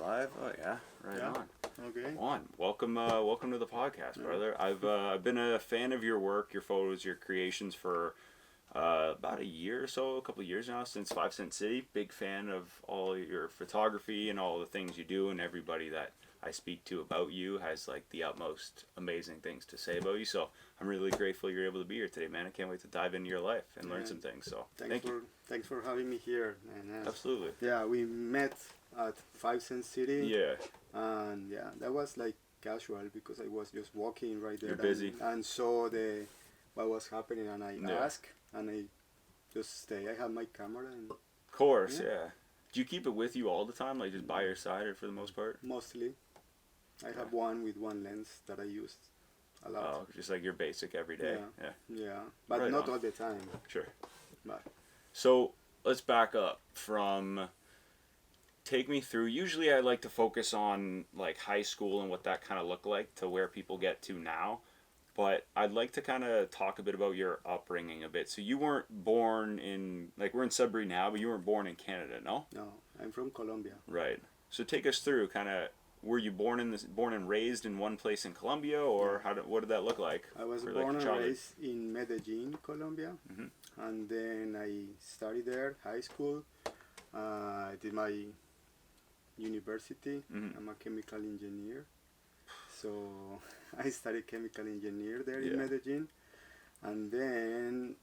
live? Oh yeah, right Yeah. on. Okay. Juan, welcome to the podcast, brother. I've been a fan of your work, your photos, your creations for about a year or so, a couple of years now, since 5 Cent City. Big fan of all your photography and all the things you do, and everybody that I speak to about you has like the utmost amazing things to say about you. So I'm really grateful you're able to be here today, man. I can't wait to dive into your life and learn some things. So thank you. Thanks for having me here. And, Absolutely. Yeah, we met at 5 Cent City. Yeah. And yeah, that was like casual because I was just walking right there. You're busy. And saw what was happening, and I asked, and I just stay. I had my camera and. Of course, yeah. Do you keep it with you all the time, like just by your side, or for the most part? Mostly. I have one with one lens that I used a lot. Oh, just like your basic everyday. Yeah. But right not on. all the time. Sure. But. So let's back up from. Take me through. Usually, I like to focus on like high school and what that kind of looked like to where people get to now. But I'd like to kind of talk a bit about your upbringing a bit. So you weren't born in, like, we're in Sudbury now, but you weren't born in Canada, no? No, I'm from Colombia. Right. So take us through kind of. Were you born and raised in one place in Colombia, or what did that look like? I was born and raised in Medellin, Colombia, and then I studied there, high school. I did my university. I'm a chemical engineer, so I studied chemical engineer there in Medellin, and then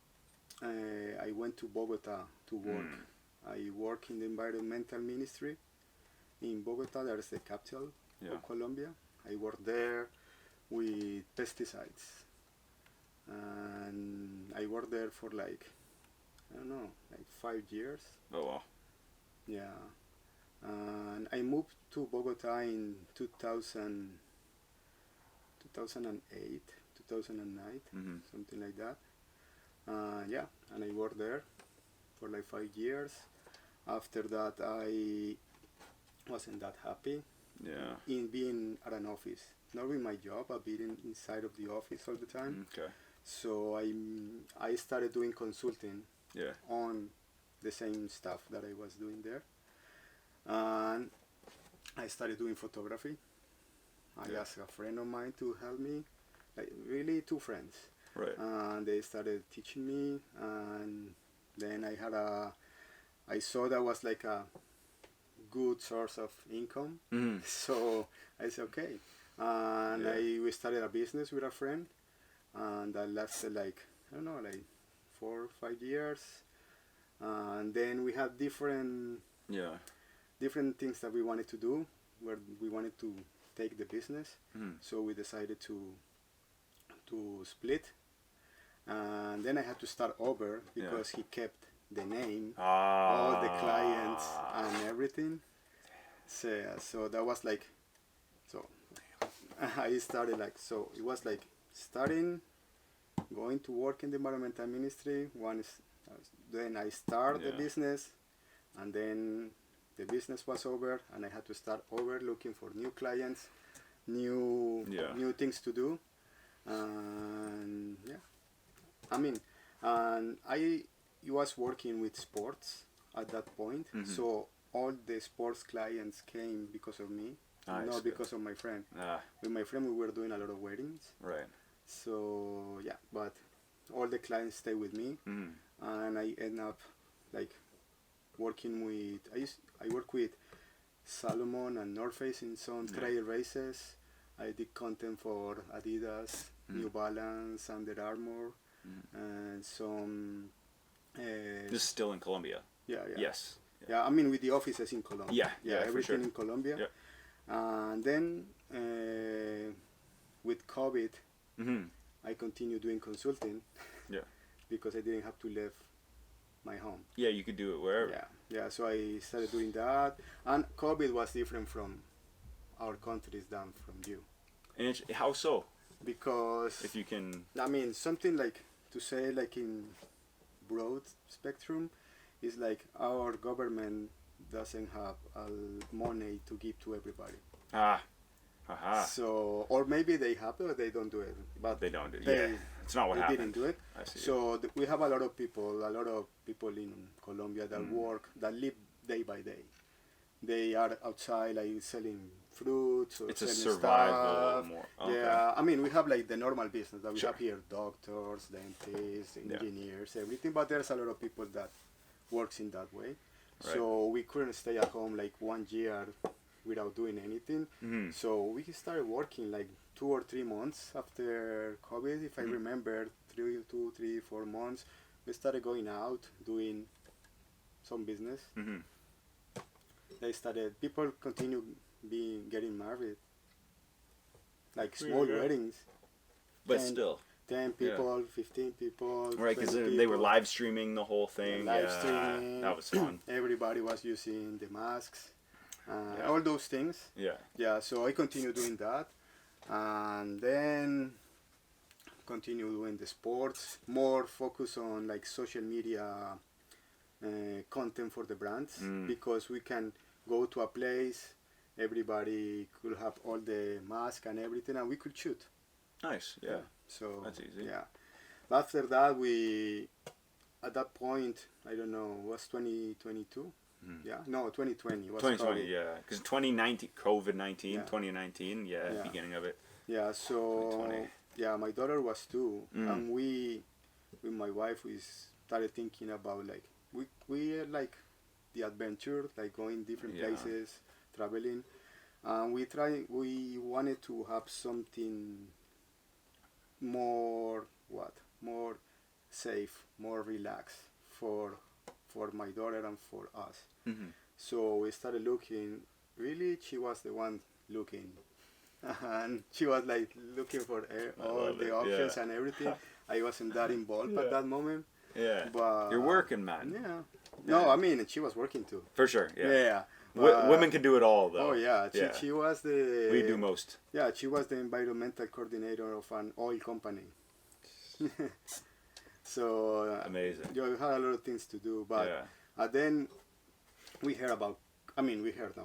I went to Bogota to work. I work in the environmental ministry in Bogota. There's the capital of Colombia. I worked there with pesticides, and I worked there for like, I don't know, like 5 years. Oh wow. Yeah, and I moved to Bogota in 2008, 2009, something like that. And I worked there for like 5 years. After that, I wasn't that happy in being at an office. Not with my job, but being inside of the office all the time. Okay. So I started doing consulting on the same stuff that I was doing there. And I started doing photography. I asked a friend of mine to help me, like really 2 friends. Right. And they started teaching me, and then I saw that was like a good source of income. So I said, okay. And we started a business with a friend, and that lasted like, I don't know, like 4 or 5 years. And then we had different things that we wanted to do, where we wanted to take the business. So we decided to split, and then I had to start over because he kept the name, all the clients and everything. So that was like, so I started like, so it was like starting, going to work in the environmental ministry. Then I started the business, and then the business was over, and I had to start over looking for new clients, new things to do. And and I was working with sports at that point, so all the sports clients came because of me, not because of my friend. With my friend, we were doing a lot of weddings. Right. So but all the clients stay with me, and I end up like working with. I work with Salomon and North Face in some trail races. I did content for Adidas, New Balance, Under Armour, and some. This is still in Colombia. Yes. Yeah, I mean with the offices in Colombia. Everything in Colombia. And then with COVID, I continued doing consulting. Because I didn't have to leave my home. Yeah, you could do it wherever. Yeah. So I started doing that, and COVID was different from our countries than from you. And how so? Because if you can, I mean, something like to say like in broad spectrum is like our government doesn't have money to give to everybody. So, or maybe they have it, or they don't do it. But they don't do it. It's not what happened. They didn't do it. I see. So we have a lot of people in Colombia that work, that live day by day. they are outside like selling fruits or It's a selling survival stuff. more. Okay. Yeah, I mean we have like the normal business that we Sure. have here: doctors, dentists, Yeah. engineers, everything. But there's a lot of people that works in that way. Right. So we couldn't stay at home like 1 year without doing anything. Mm-hmm. So we started working like 2 or 3 months after COVID, if I remember, 2, 3, 4 months. We started going out, doing some business. Mm-hmm. People continue getting married, like small Yeah. weddings. But 10 still. 10 people, 15 people. Right, because 20 they were people. live streaming the whole thing. Live Yeah, streaming. that was fun. Everybody was using the masks, Yeah. all those things. Yeah. Yeah, so I continue doing that, and then continue doing the sports, more focus on like social media content for the brands, because we can go to a place, everybody could have all the mask and everything, and we could shoot. Nice. Yeah. So That's easy. yeah. After that, at that point, I don't know, was 2022? Yeah, no, 2020 was 2020, COVID. yeah. Because 2019, COVID-19, Yeah. 2019, yeah, beginning of it. Yeah, so 2020. yeah, my daughter was 2, Mm. and we, with my wife, we started thinking about like we like the adventure, like going different Yeah. places, traveling, and we wanted to have something more safe, more relaxed for my daughter and for us. Mm-hmm. So we started looking. Really, she was the one looking, and she was like looking for all love the it, options yeah. and everything. I wasn't that involved at that moment. Yeah. But You're working, man. Yeah. No, I mean she was working too. For sure, yeah. Yeah. Women can do it all, though. Oh yeah, Yeah. she was the. We do most. Yeah, she was the environmental coordinator of an oil company. So Amazing. you had a lot of things to do, but Yeah. then we heard about.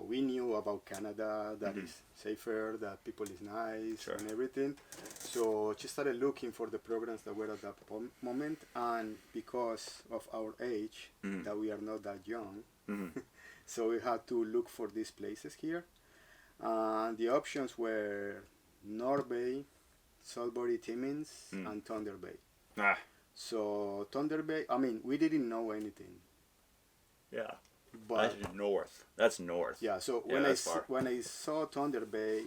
We knew about Canada, that is safer, that people is nice, Sure. and everything. So she started looking for the programs that were at that moment, and because of our age, that we are not that young, so we had to look for these places here. And the options were North Bay, Salisbury, Timmins, and Thunder Bay. Ah. So Thunder Bay, we didn't know anything. Yeah. But That's north. That's north. yeah, so Yeah, when I saw Thunder Bay,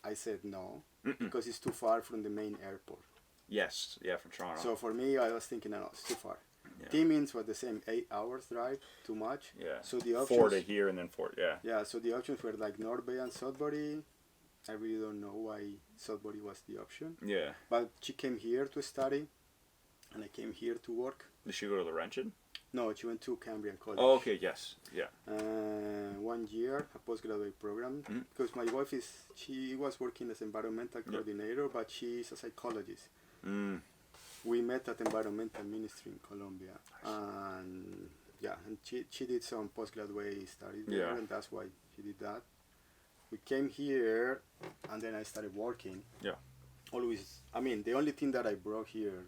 I said no, because it's too far from the main airport. Yes. Yeah, from Toronto. So for me, I was thinking, no, it's too far. Yeah. Timmins was the same, 8 hours drive, too much. Yeah. So the options. 4 to here and then 4. Yeah. Yeah, so the options were like North Bay and Sudbury. I really don't know why Sudbury was the option. Yeah. But she came here to study, and I came here to work. Did she go to Laurentian? No, she went to Cambrian College. Oh, okay. Yes. Yeah. 1 year, a postgraduate program. Because my wife she was working as environmental coordinator, but she's a psychologist. We met at environmental ministry in Colombia, and she did some postgraduate studies there, and that's why she did that. We came here, and then I started working. Yeah. Always, the only thing that I brought here,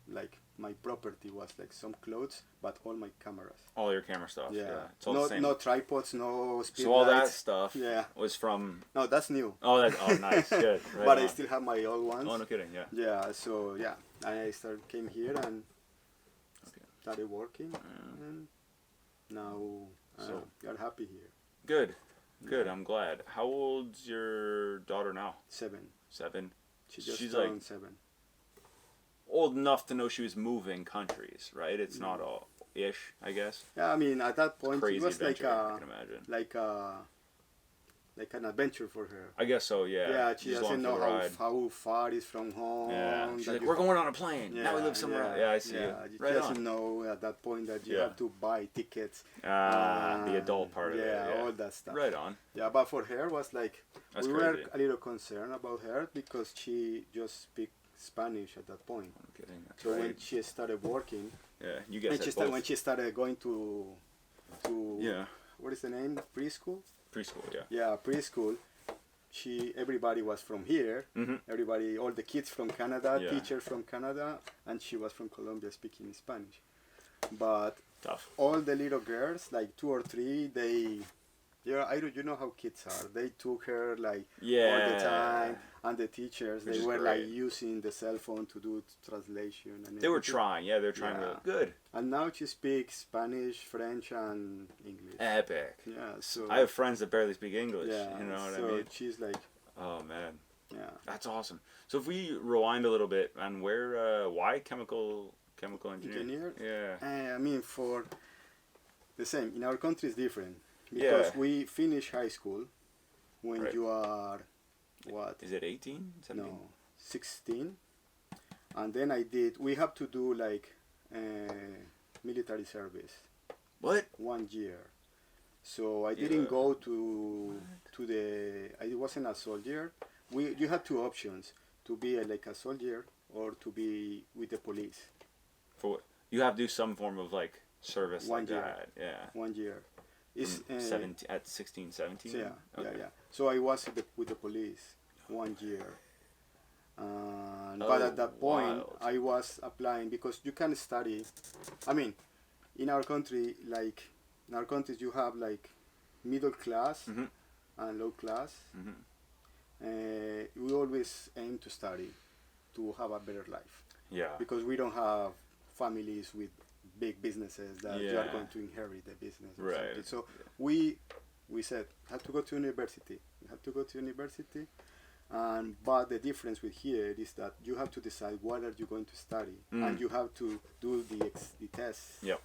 like my property, was like some clothes, but all my cameras. All your camera stuff. Yeah. It's all the same. No tripods, no speed So all that lights. stuff was from... No, that's new. Oh, nice. Good. Right But on. I still have my old ones. Oh, no kidding. Yeah. Yeah, so I came here and started working, and now we are happy here. Good. Good. I'm glad. How old's your daughter now? 7. 7. She's like 7. Old enough to know she was moving countries, right? It's not all ish, I guess. Yeah, at that point Crazy it was adventure, I can imagine. like an adventure for her. I guess so. Yeah. Yeah, she Just doesn't long for know the ride. how far it is from home. Yeah. She's that like, you we're going on a plane. Now we live somewhere else. Yeah, I see you. She Right doesn't on. know at that point that you have to buy tickets. The adult part of it. Yeah, all that stuff. Right on. Yeah, but for her was like, That's we crazy. were a little concerned about her because she just speaks Spanish at that point. I'm kidding. That's So right. when she started working, Yeah, you guys had both. when she started going to Yeah. what is the name? Preschool? Preschool, yeah. Yeah, preschool. Everybody was from here. Everybody, all the kids from Canada, teachers from Canada, and she was from Colombia speaking Spanish. But Tough. all the little girls, like 2 or 3, they Yeah, you know how kids are. They took her like Yeah. all the time, and the teachers Which they is were great. like using the cell phone to do translation and They were everything. trying. Yeah, they were trying Yeah. good. And now she speaks Spanish, French, and English. Epic. Yeah, so I have friends that barely speak English. yeah, You know what so I mean? she's like, Oh man, yeah, that's awesome. So if we rewind a little bit on why chemical engineer? engineer. Yeah. I mean, for the same in our country is different because Yeah. we finish high school when Right. you are what? Is it 18? 17? No, 16. And then we have to do like military service. What? 1 year. So I Yeah. didn't go to I wasn't a soldier. You had two options, to be like a soldier or to be with the police. For what? You have to do some form of like service 1 like year. that. Yeah. 1 year. It's From 17 at 16, 17? yeah, Okay. yeah. So I was with the police 1 year. But at that point, wild. I was applying because you can study. I mean, in our country, like in our countries, you have like middle class Mhm. and low class. Mhm. We always aim to study to have a better life Yeah. because we don't have families with big businesses that you are Yeah. going to inherit the business. Or Right. something. So we said have to go to university. You have to go to university. But the difference with here is that you have to decide what are you going to study, and you have to do the test Yep.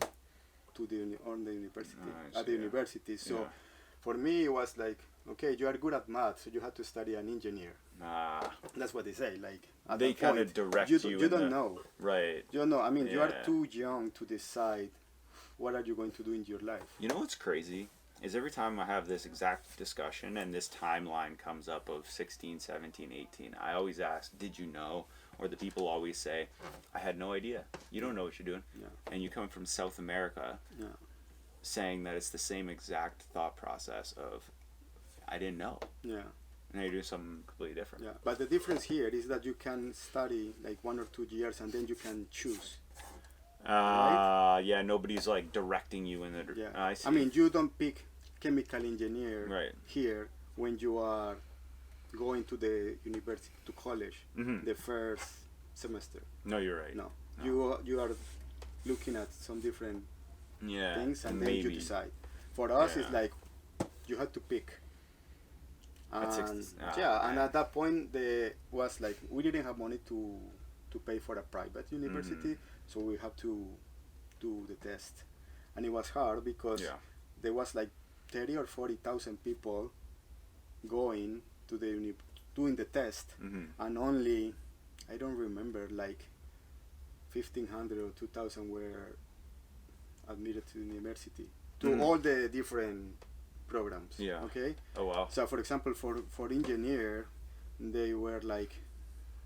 to on the university I at the see, yeah. university. So Yeah. for me, it was like, okay, you are good at math, so you have to study an engineer. Ah. That's what they say. Like at They that kind point, of direct you you. you in don't the- know. Right. You don't know. I mean, you are Yeah. too young to decide what are you going to do in your life. You know what's crazy? Is every time I have this exact discussion and this timeline comes up of 16, 17, 18, I always ask, did you know? Or the people always say, I had no idea. You don't know what you're doing. Yeah. And you come from South America Yeah. saying that it's the same exact thought process of, I didn't know. Yeah. Now you're doing something completely different. Yeah. But the difference here is that you can study like 1 or 2 years, and then you can choose. Yeah, nobody's like directing you in the. Yeah. I see. I mean, you don't pick chemical engineer Right. here when you are going to the university, to college, Mhm. the first semester. No, you're right. No. No. You are looking at some different Yeah. things, and then maybe. you decide. For us, Yeah. it's like you had to pick. At And 16 yeah, and man. at that point, was like we didn't have money to pay for a private university, so we had to do the test, and it was hard because Yeah. there was like 30 or 40,000 people going to the doing the test, Mhm. and only I don't remember, like 1,500 or 2,000 were admitted to the university to Mhm. all the different programs. Yeah. Okay. Oh wow. So for example, for engineer, they were like,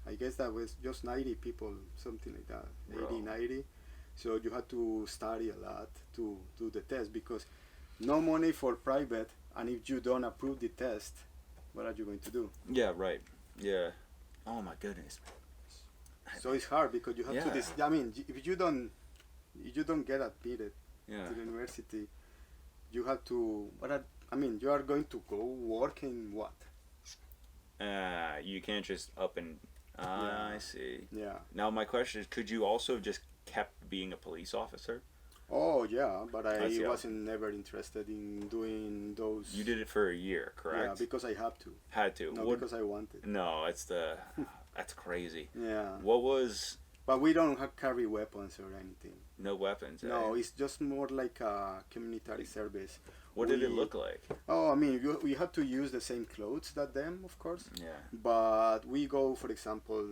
I guess that was just 90 people, something like that, Bro. 80, 90. So you had to study a lot to do the test because no money for private, and if you don't approve the test, what are you going to do? Yeah. Right. Yeah. Oh my goodness. So it's hard because you have Yeah. I mean, if you don't get admitted Yeah. to the university, you have to. You are going to go work in what? You can't just up and. Yeah. I see. Yeah. Now my question is, could you also have just kept being a police officer? Oh yeah, but I see. wasn't never interested in doing those. You did it for a year, correct? Yeah, because I have to. Had to. No, What? because I wanted. No, it's the. That's crazy. Yeah. What was But we don't carry weapons or anything. no weapons? No, eh? it's just more like a community service. What did it we- look like? Oh, I mean, we have to use the same clothes that them, of course. Yeah. But we go, for example,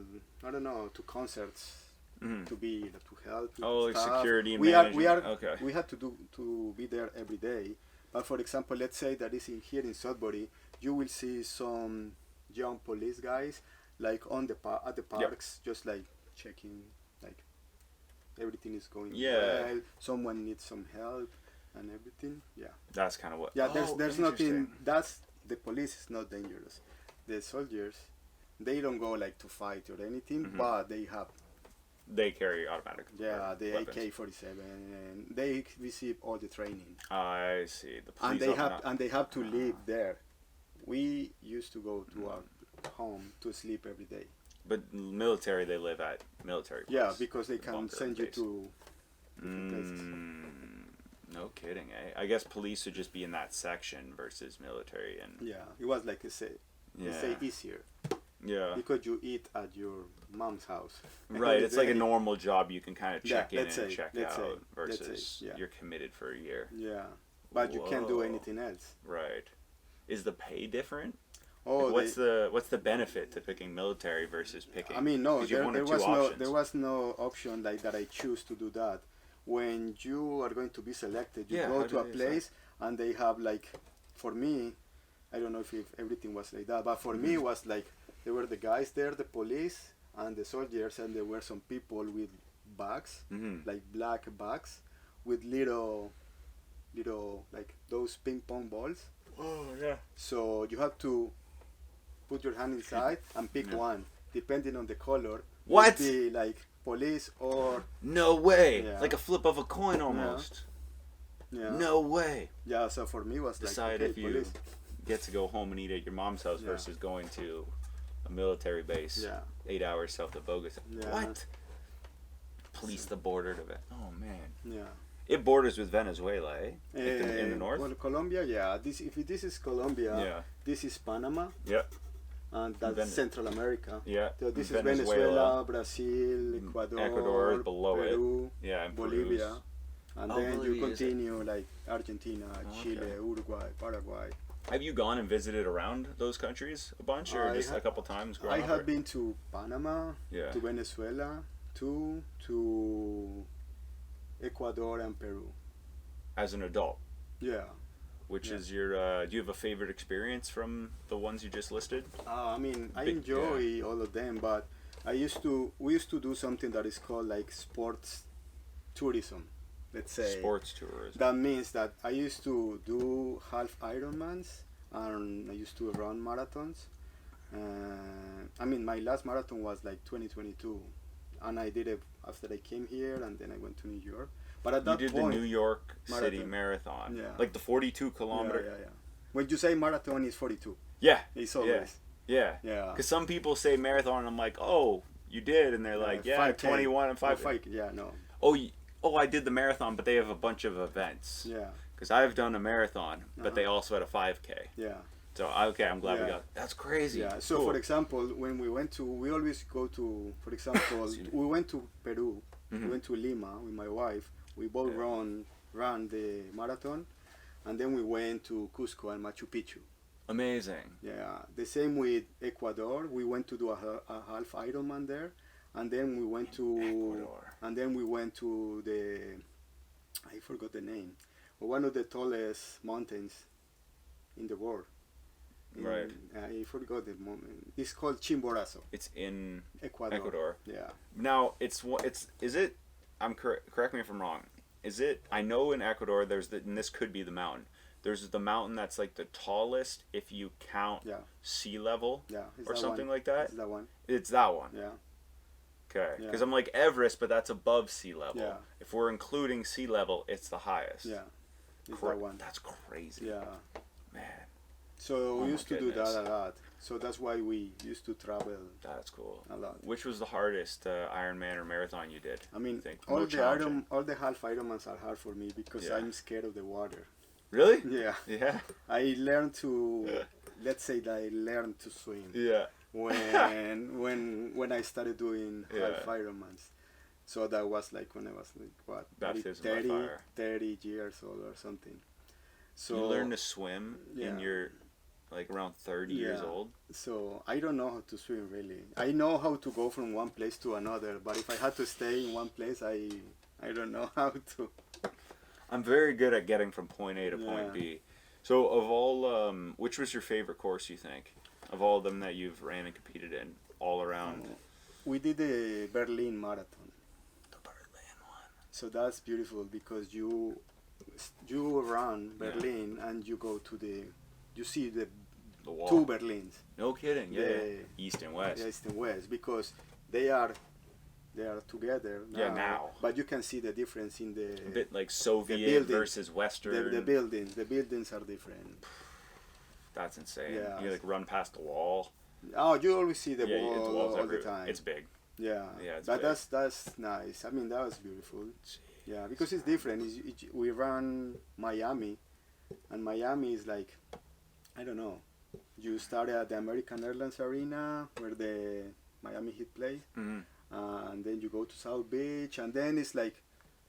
I don't know, to concerts Mhm. to help. with Oh, like stuff. security We are management. Okay. we had to be there every day. But for example, let's say that is here in Sudbury, you will see some young police guys like on the at the parks, just like checking like everything is going Yeah. well. Someone needs some help and everything. Yeah. That's kind of what. Yeah. Oh, There's nothing. interesting. That's the police is not dangerous. The soldiers, they don't go like to fight or anything, Mhm. but they have they carry automatic. Yeah, the weapons. AK-47, and they receive all the training. I see. The police And they have to live there. We used to go to our home to sleep every day. But military, they live at military place. Yeah, because they can send you to different places. No kidding, eh? I guess police would just be in that section versus military, and Yeah, it was like I say easier. Yeah. Because you eat at your mom's house. Right, it's like a normal job you can kind of check in and check let's say, out versus you're committed for a year. Yeah, but you can't do anything else. Right. Is the pay different? Oh, Like, what's the benefit to picking military versus picking? I mean, no, there there was no option like that I choose to do that. When you are going to be selected, you go to a place and they have like, for me, I don't know if everything was like that, but for me it was like, there were the guys there, the police and the soldiers, and there were some people with bags, like black bags, with little like those ping pong balls. Oh, yeah. So you have to put your hand inside and pick one, depending on the color. What? Be like police or... No way. Yeah. Like a flip of a coin almost. Yeah. No way. Yeah, so for me it was Decide like, if you get to go home and eat at your mom's house versus going to a military base 8 hours south of Bogota. Yeah. What? Police the border to it. Oh, man. Yeah. It borders with Venezuela, eh? In the north? Well, Colombia, yeah. If this is Colombia, this is Panama. Yeah. And that's Central America. Yeah. So this is Venezuela, Brazil, Ecuador below Peru, it. Yeah, and Bolivia. And then Bolivia, you continue like Argentina, Chile, Uruguay, Paraguay. Have you gone and visited around those countries a bunch, or just a couple times growing up? I have been to Panama, to Venezuela, to Ecuador and Peru. As an adult? Yeah. Which is your, do you have a favorite experience from the ones you just listed? I mean, I enjoy all of them, but we used to do something that is called like sports tourism, let's say. Sports tourism. That means that I used to do half Ironmans, and I used to run marathons. I mean, my last marathon was like 2022, and I did it after I came here, and then I went to New York. But at that point, you did the New York City Marathon, like the 42 kilometer. Yeah. When you say marathon, it's 42. Yeah, it's always. Yeah. Because some people say marathon, and I'm like, oh, you did, and they're like, 21 and 5. Yeah, no. Oh, I did the marathon, but they have a bunch of events. Yeah. Because I've done a marathon, but they also had a 5K. Yeah. So I'm glad we got. That's crazy. Yeah. So for example, when we always go to, for example, we went to Peru. We went to Lima with my wife. We both ran the marathon, and then we went to Cusco and Machu Picchu. Amazing. Yeah. The same with Ecuador. We went to do a half Ironman there, and then we went to Ecuador. And then we went to the, I forgot the name, one of the tallest mountains in the world. Right. I forgot the moment. It's called Chimborazo. It's in Ecuador. Yeah. Now is it? Correct me if I'm wrong. Is it? I know in Ecuador and this could be the mountain. There's the mountain that's like the tallest if you count sea level. Yeah. Or something like that. It's that one. It's that one. Yeah. Okay. Because I'm like Everest, but that's above sea level. Yeah. If we're including sea level, it's the highest. Yeah. It's that one. That's crazy. Yeah. Man. So we used to do that a lot. So that's why we used to travel. That's cool. A lot. Which was the hardest Ironman or marathon you did? I mean, all the half Ironmans are hard for me because I'm scared of the water. Really? Yeah. Yeah. I learned to, let's say that I learned to swim. Yeah. When I started doing half Ironmans. So that was like when I was like, what, 30 years old or something. So you learned to swim in your, like around 30 years old? So I don't know how to swim really. I know how to go from one place to another, but if I had to stay in one place, I don't know how to. I'm very good at getting from point A to point B. So of all, which was your favorite course, you think? Of all of them that you've ran and competed in, all around? We did the Berlin Marathon. The Berlin one. So that's beautiful because you run Berlin and you go to you see the wall. 2 Berlins. No kidding. Yeah. East and west. East and west, because they are they are together now. Yeah, now. But you can see the difference in the... A bit like Soviet versus Western. The buildings. The buildings are different. That's insane. Yeah. You like run past the wall. Oh, you always see the wall the walls all the time. It's big. Yeah. Yeah, it's but big. that's nice. I mean, that was beautiful. Jeez. Yeah, because it's different. We run Miami, and Miami is like, I don't know. You start at the American Airlines Arena where the Miami Heat play, and then you go to South Beach, and then it's like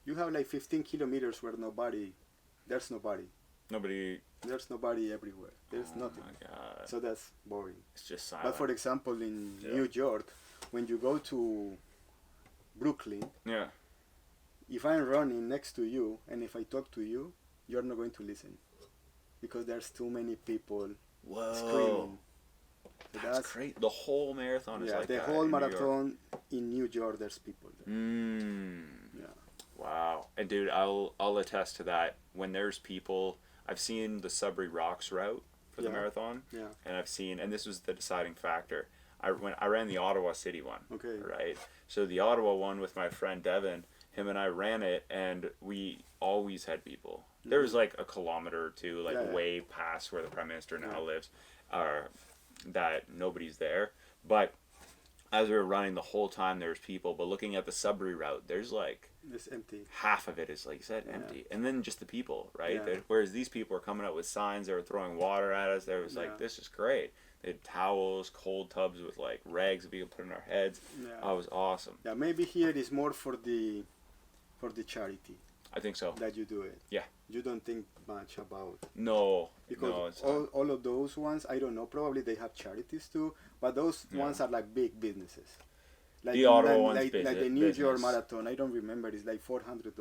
you have like 15 kilometers where there's nobody. There's nobody everywhere. There's nothing. My God. So that's boring. It's just silent. But for example, in New York, when you go to Brooklyn, if I'm running next to you and if I talk to you, you're not going to listen because there's too many people screaming. So that's great. The whole marathon is like that. The whole marathon in New York, there's people there. Yeah. Wow. And dude, I'll attest to that. When there's people, I've seen the Sudbury Rocks route for the marathon. Yeah. And I've seen, and this was the deciding factor. I ran the Ottawa City one. Okay. Right. So the Ottawa one with my friend Devin, him and I ran it, and we always had people. There was like a kilometer or two, way past where the Prime Minister now lives, that nobody's there. But as we were running the whole time, there was people. But looking at the Sudbury route, there's like it's empty. Half of it is, like you said, empty, and then just the people, right? Whereas these people were coming out with signs, they were throwing water at us. There was like, this is great. They had towels, cold tubs with like rags that we could put in our heads. Oh, it was awesome. Yeah, maybe here is more for the charity. I think so. That you do it. Yeah. You don't think much about. No. Because all of those ones, I don't know. Probably they have charities too, but those ones are like big businesses. Like the Ottawa one's like the New York Marathon. I don't remember. It's like $400.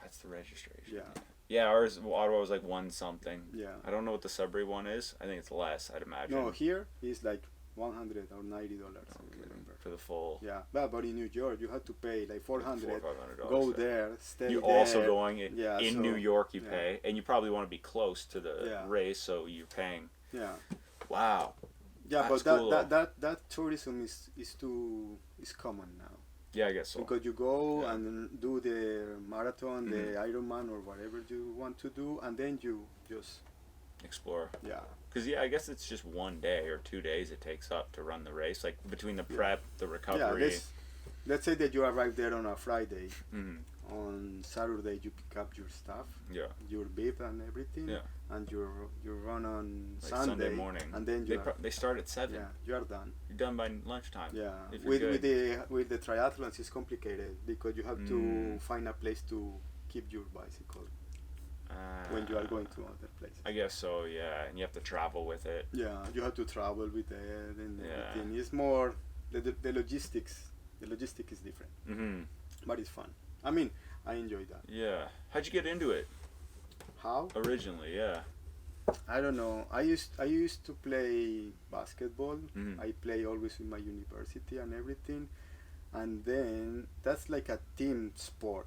That's the registration. Yeah. Yeah, Ottawa was like one something. Yeah. I don't know what the Sudbury one is. I think it's less, I'd imagine. No, here it's like $100 or $90. I remember. For the full. Yeah, but in New York you have to pay like $400. $500. Go there, stay You're there. also going in New York. You pay, and you probably want to be close to the race, so you're paying. Yeah. Wow. Yeah, that's but cool, that tourism is common now. Yeah, I guess so. Because you go and do the marathon, the Ironman, or whatever you want to do, and then you just explore. Yeah. Because I guess it's just 1 day or 2 days it takes up to run the race, like between the prep, the recovery. Yeah, let's say that you arrive there on a Friday. On Saturday you pick up your stuff, your bib and everything, and you run on like Sunday morning, and then they start at 7. Yeah, you are done. You're done by lunchtime. Yeah, with the triathlons it's complicated because you have to find a place to keep your bicycle when you are going to other places. I guess so, yeah, and you have to travel with it. Yeah, you have to travel with it and everything. It's more the logistics. The logistic is different, but it's fun. I mean, I enjoy that. Yeah. How'd you get into it? How? Originally, yeah. I don't know. I used to play basketball. I play always in my university and everything. And then that's like a team sport.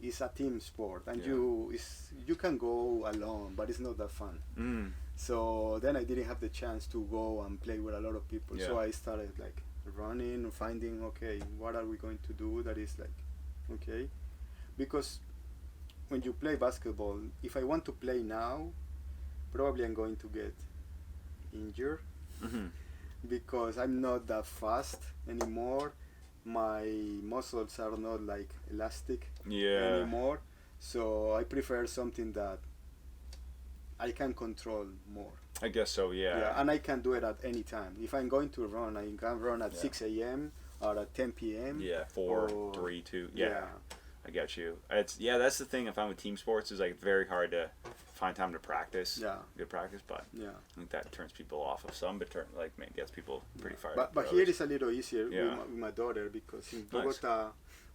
It's a team sport, and you can go alone, but it's not that fun. So then I didn't have the chance to go and play with a lot of people. So I started like running, finding what are we going to do that is like okay, because when you play basketball, if I want to play now, probably I'm going to get injured because I'm not that fast anymore. My muscles are not like elastic anymore, so I prefer something that I can control more. I guess so, yeah, and I can do it at any time. If I'm going to run, I can run at 6 a.m. or at 10 p.m. Yeah, 4, 3, 2. Yeah, I get you. That's the thing I find with team sports is like very hard to find time to practice. Yeah, good practice, but I think that turns people off of some, but gets people pretty fired up. But here it's a little easier with my daughter because in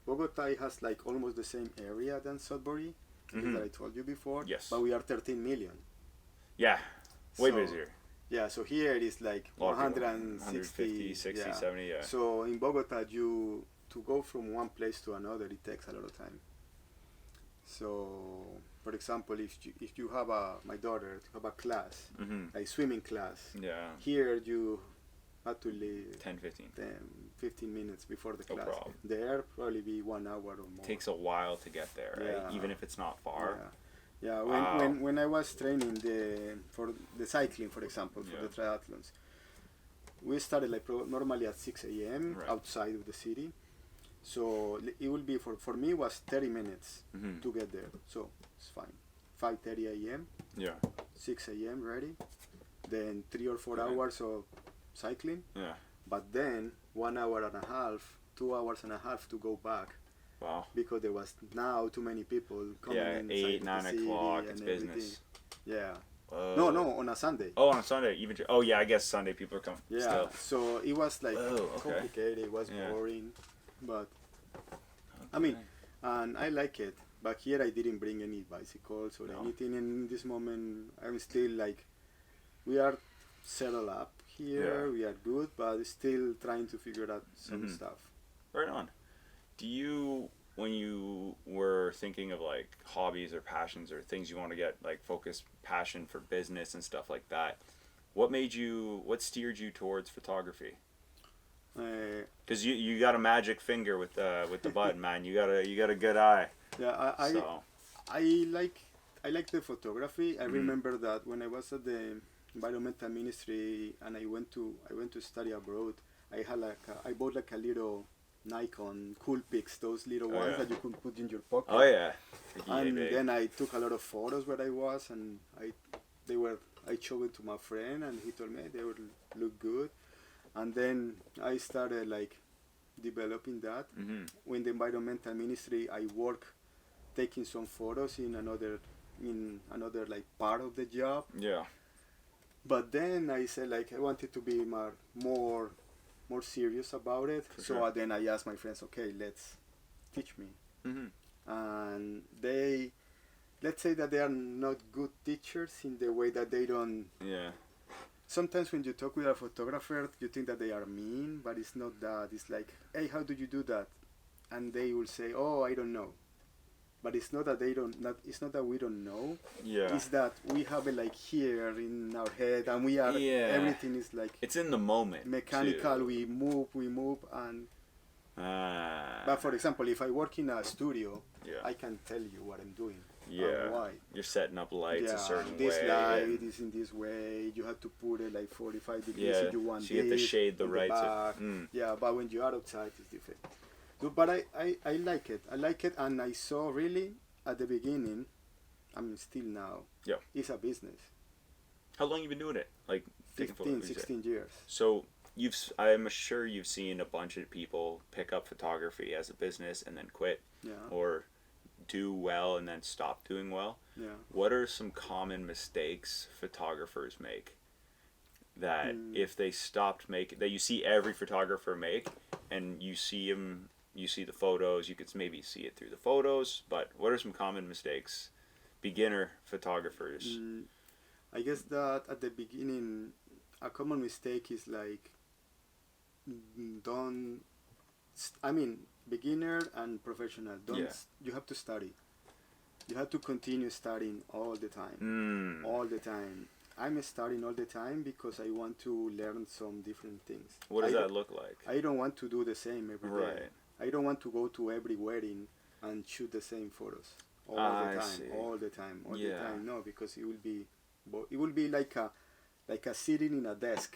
Bogota has like almost the same area than Sudbury that I told you before. Yes, but we are 13 million. Yeah, way busier. Yeah, so here it is like 150, 60, 70, yeah. So in Bogota, to go from one place to another, it takes a lot of time. So, for example, if you have my daughter, to have a class, like swimming class, here had to leave 10, 15. 15 minutes before the No class. problem. There probably be 1 hour or more. Takes a while to get there, right? Yeah. Even if it's not far. Yeah. Wow. When I was training for the cycling, for example, for the triathlons, we started like normally at 6 a.m. outside of the city. So it will be for me it was 30 minutes to get there. So it's fine. 5:30 a.m. Yeah. 6 a.m. ready. Then 3 or 4 hours of cycling. Yeah. But then 1 hour and a half, 2 hours and a half to go back. Wow. Because there was now too many people coming in. 8, 9 o'clock, it's everything. business. Yeah. No, on a Sunday. Oh, on a Sunday, even. Oh, yeah, I guess Sunday people are coming. Yeah, still. so it was like complicated, it was boring. But, I mean, and I like it. But here I didn't bring any bicycles or anything. In this moment, I'm still like, we are settled up here, we are good, but still trying to figure out some stuff. Right on. Do you, when you were thinking of like hobbies or passions or things you want to get like focused passion for business and stuff like that, what steered you towards photography? Because you got a magic finger with the button, man. You got a good eye. Yeah, I like the photography. I remember that when I was at the environmental ministry and I went to study abroad, I had I bought like a little Nikon Coolpix, those little ones that you could put in your pocket. Oh yeah. And then I took a lot of photos where I was, and I showed it to my friend, and he told me they would look good. And then I started like developing that. When the environmental ministry, I work taking some photos in another like part of the job. Yeah. But then I said like I wanted to be more serious about it. Then I asked my friends, okay, let's teach me. And let's say that they are not good teachers in the way that they don't. Yeah. Sometimes when you talk with a photographer, you think that they are mean, but it's not that. It's like, hey, how do you do that? And they will say, oh, I don't know. But it's not that it's not that we don't know. Yeah. It's that we have it like here in our head, and we are everything is like. It's in the moment. Mechanical. Too. We move, and. But for example, if I work in a studio, I can tell you what I'm doing. Yeah. Why? You're setting up lights a certain way. This light is in this way. You have to put it like 45 degrees if you want so you have to shade the right. Yeah, but when you are outside, it's different. So, but I like it. I like it, and I saw really at the beginning, I mean still now, it's a business. How long you been doing it? Like 15, 16 years. So I'm sure you've seen a bunch of people pick up photography as a business and then quit. Yeah. Or do well and then stop doing well. Yeah. What are some common mistakes photographers make that if they stopped making, that you see every photographer make, and you see the photos, you could maybe see it through the photos, but what are some common mistakes beginner photographers? I guess that at the beginning, a common mistake is like, beginner and professional, you have to study. You have to continue studying all the time. All the time. I'm studying all the time because I want to learn some different things. What does that look like? I don't want to do the same every day. Right. I don't want to go to every wedding and shoot the same photos all the time. No, because it will be like a sitting in a desk,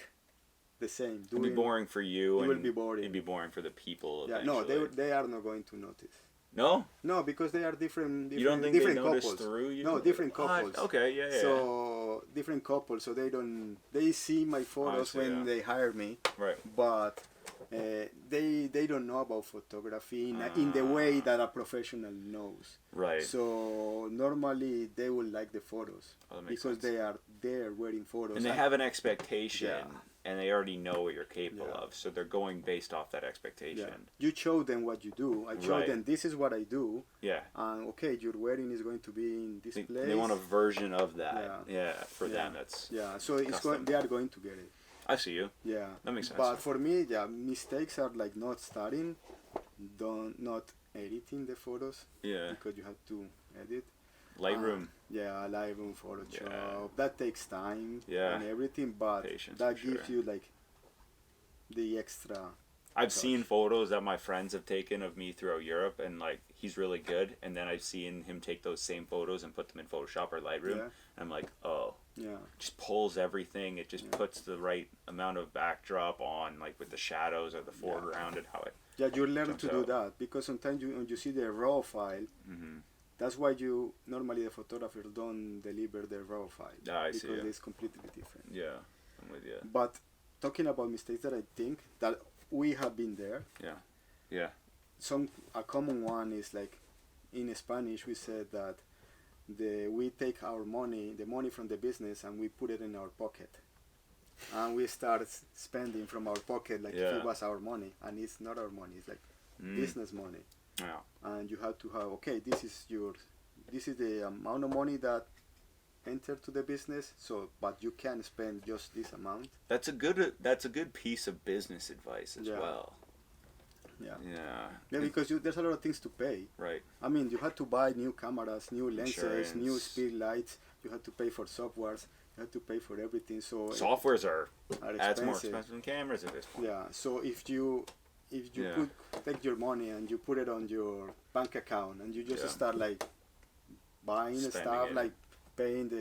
the same. It'll be boring for you. It will be boring. It'll be boring for the people. Yeah, eventually. no, they are not going to notice. No? No, because they are different. You don't think different they notice couples. through you? No, different couples. Okay, yeah. So different couples, so they see my photos when they hire me. Right. But they don't know about photography in the way that a professional knows. Right. So normally they will like the photos because sense. they are there wearing photos. And they have an expectation, and they already know what you're capable of, so they're going based off that expectation. Yeah. You show them what you do. I show them this is what I do. Yeah. And okay, your wedding is going to be in this place. They want a version of that. Yeah. For them, that's so they are going to get it. I see you. Yeah. That makes sense. But for me, mistakes are like not studying, not editing the photos. Yeah. Because you have to edit. Lightroom. Lightroom, Photoshop. That takes time. Yeah. And everything, but patience, that gives you like the extra. I've seen photos that my friends have taken of me throughout Europe, and like he's really good. And then I've seen him take those same photos and put them in Photoshop or Lightroom. Yeah. And I'm like, oh, Yeah. just pulls everything. It just puts the right amount of backdrop on, like with the shadows or the foreground and how it. Yeah, you learn to do out. that because sometimes when you see the raw file, that's why you normally the photographers don't deliver the raw file because it's completely different. Yeah, I'm with you. But talking about mistakes that I think that we have been there. Yeah, yeah. A common one is like in Spanish we said that we take our money, the money from the business, and we put it in our pocket, and we start spending from our pocket like if it was our money, and it's not our money. It's like business money. Yeah. And you have to have this is the amount of money that entered to the business. So, but you can spend just this amount. That's a good piece of business advice as well. Yeah. Yeah. Yeah, because there's a lot of things to pay. Right. I mean, you had to buy new cameras, new lenses, Insurance. new speed lights. You had to pay for softwares. You had to pay for everything. So softwares are expensive. more expensive than cameras at this point. Yeah. So if you take your money and you put it on your bank account and you just start like buying stuff, like paying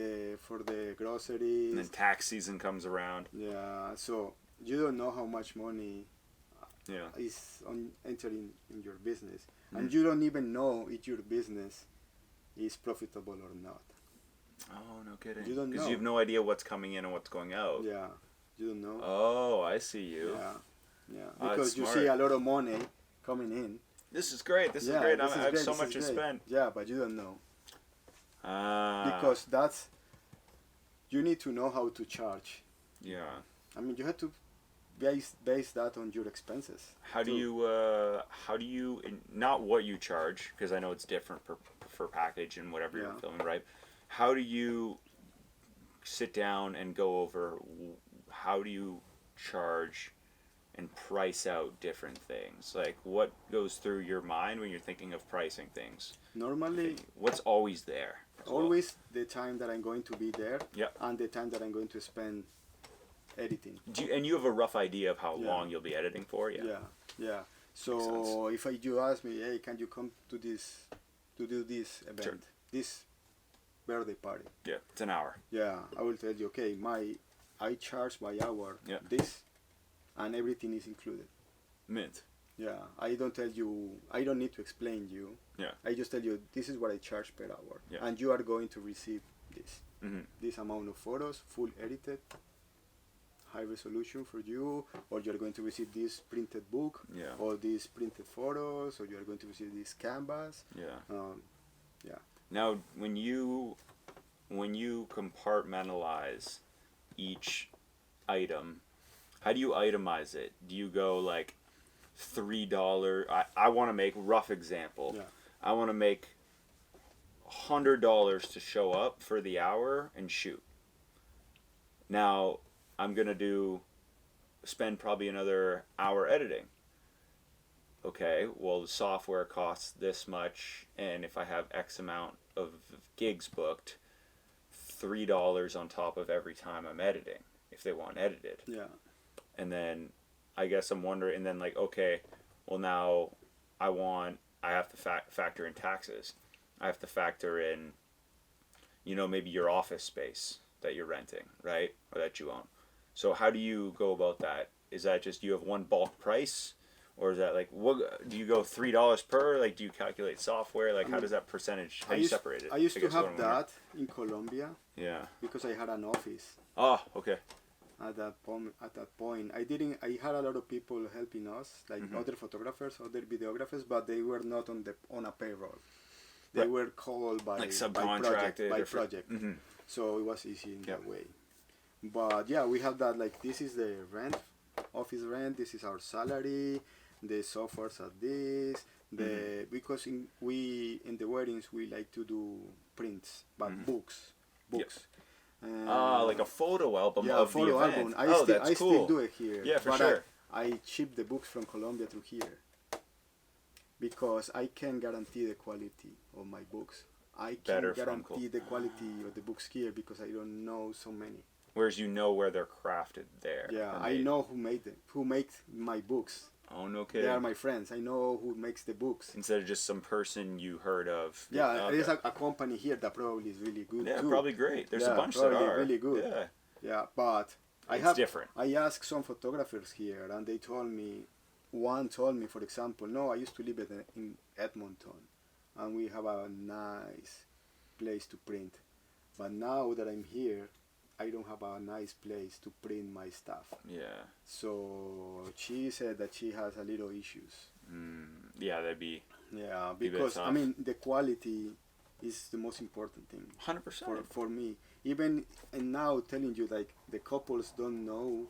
for the groceries. And then tax season comes around. Yeah. So you don't know how much money is entering in your business, and you don't even know if your business is profitable or not. Oh, no kidding. You don't know. Because you have no idea what's coming in and what's going out. Yeah, you don't know. Oh, I see you. Yeah. Because you see a lot of money coming in. This is great. This is great. I have so much to spend. Yeah, but you don't know. Because you need to know how to charge. Yeah. I mean, you have to base that on your expenses. How do you not what you charge, because I know it's different per package and whatever you're filming, right? How do you sit down and go over how do you charge and price out different things? Like, what goes through your mind when you're thinking of pricing things? Normally, what's always there? Always the time that I'm going to be there, Yep. and the time that I'm going to spend editing. And you have a rough idea of how long you'll be editing for? Yeah. So if you ask me, hey, can you come to do this event, this birthday party? Yeah, it's an hour. Yeah, I will tell you, okay, I charge by hour this, and everything is included. Mint. Yeah, I don't need to explain you. Yeah. I just tell you, this is what I charge per hour. Yeah. And you are going to receive this. Mm-hmm. This amount of photos, full edited, high resolution for you, or you're going to receive this printed book, or these printed photos, or you're going to receive this canvas. Yeah. Now, when you compartmentalize each item, how do you itemize it? Do you go like $3? I want to make, rough example. Yeah. I want to make $100 to show up for the hour and shoot. Now, I'm going to spend probably another hour editing. Okay, well, the software costs this much, and if I have X amount of gigs booked, $3 on top of every time I'm editing, if they want edited. Yeah. And then I guess I'm wondering, and then like, okay, well, now I have to factor in taxes. I have to factor in, maybe your office space that you're renting, right? Or that you own. So how do you go about that? Is that just you have one bulk price? Or is that like, what do you go $3 per? Like, do you calculate software? Like, how does that percentage, how do you separate it? I used to have that in Colombia. Yeah. Because I had an office. Oh, okay. At that point, I had a lot of people helping us, like other photographers, other videographers, but they were not on a payroll. They were called by project. Mm-hmm. So it was easy in that way. But yeah, we have that, like, this is the rent, office rent, this is our salary, the softwares are this, because in the weddings we like to do prints, but books. Like a photo album of photo the event. album. That's cool. I still do it here. Yeah, for sure. I ship the books from Colombia to here because I can guarantee the quality of my books. I can guarantee the quality of the books here because I don't know so many. Whereas you know where they're crafted there. Yeah, I know who made them, who makes my books. Oh, no kidding. They are my friends. I know who makes the books. Instead of just some person you heard of. Yeah, there's a company here that probably is really good too. Yeah, probably great. There's a bunch that are. Really good. Yeah. Yeah, but It's different. I asked some photographers here, and they told me, one told me, for example, no, I used to live in Edmonton, and we have a nice place to print. But now that I'm here, I don't have a nice place to print my stuff. Yeah. So she said that she has a little issues. Yeah, that'd be. Yeah, because I mean the quality is the most important thing. 100%. For me, even and now telling you like the couples don't know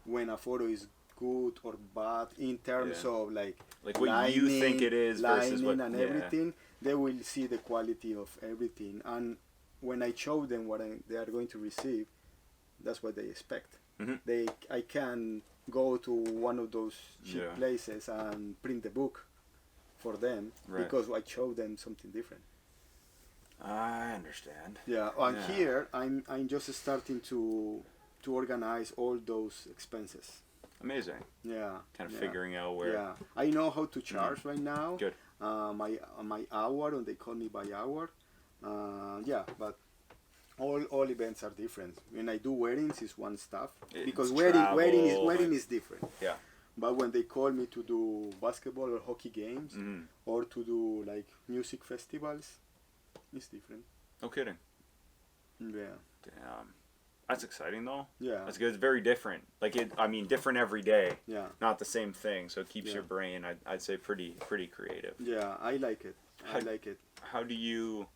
when a photo is good or bad in terms of like what lining, you think it is versus what and everything. They will see the quality of everything, and when I show them what they are going to receive, that's what they expect. Mm-hmm. I can go to one of those cheap places and print the book for them because I show them something different. I understand. Yeah, and here I'm just starting to organize all those expenses. Amazing. Yeah. Kind of figuring out where. Yeah, I know how to charge right now. Good. My hour, and they call me by hour. Yeah, but all events are different. When I do weddings, it's one stuff because wedding is different. Yeah. But when they call me to do basketball or hockey games or to do like music festivals, it's different. No kidding. Yeah. Damn. That's exciting though. Yeah. That's good. It's very different. Like different every day. Yeah. Not the same thing. So it keeps your brain, I'd say, pretty creative. Yeah, I like it. I like it. How do you?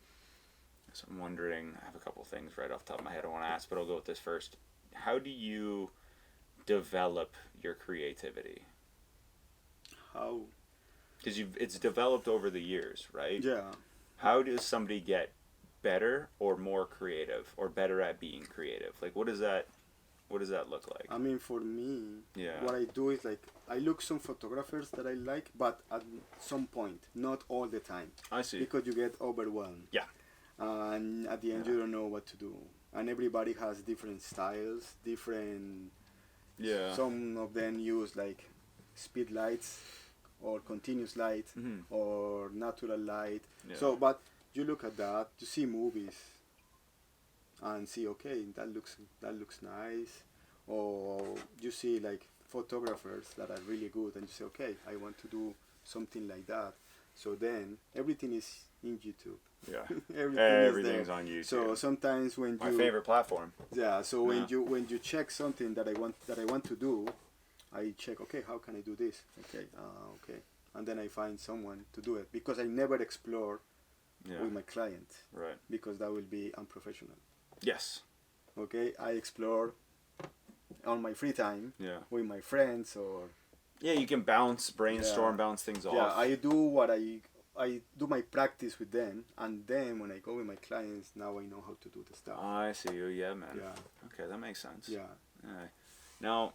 So I'm wondering. I have a couple things right off the top of my head I want to ask, but I'll go with this first. How do you develop your creativity? How? Because it's developed over the years, right? Yeah. How does somebody get better or more creative or better at being creative? Like, what does that look like? I mean, for me, what I do is like I look some photographers that I like, but at some point, not all the time. I see. Because you get overwhelmed. Yeah. And at the end, you don't know what to do. And everybody has different styles, different. Yeah. Some of them use like speed lights, or continuous light, or natural light. Yeah. So, but you look at that, you see movies, and see, okay, that looks nice, or you see like photographers that are really good, and you say, okay, I want to do something like that. So then everything is in YouTube. Yeah, everything's on YouTube. So sometimes when my favorite platform. Yeah. So when you check something that I want to do, I check, okay, how can I do this? Okay, okay, and then I find someone to do it because I never explore with my client, right? Because that will be unprofessional. Yes. Okay, I explore on my free time with my friends or. Yeah, you can brainstorm, bounce things off. Yeah, I do I do my practice with them, and then when I go with my clients, now I know how to do the stuff. I see you, yeah, man. Yeah. Okay, that makes sense. Yeah. Now,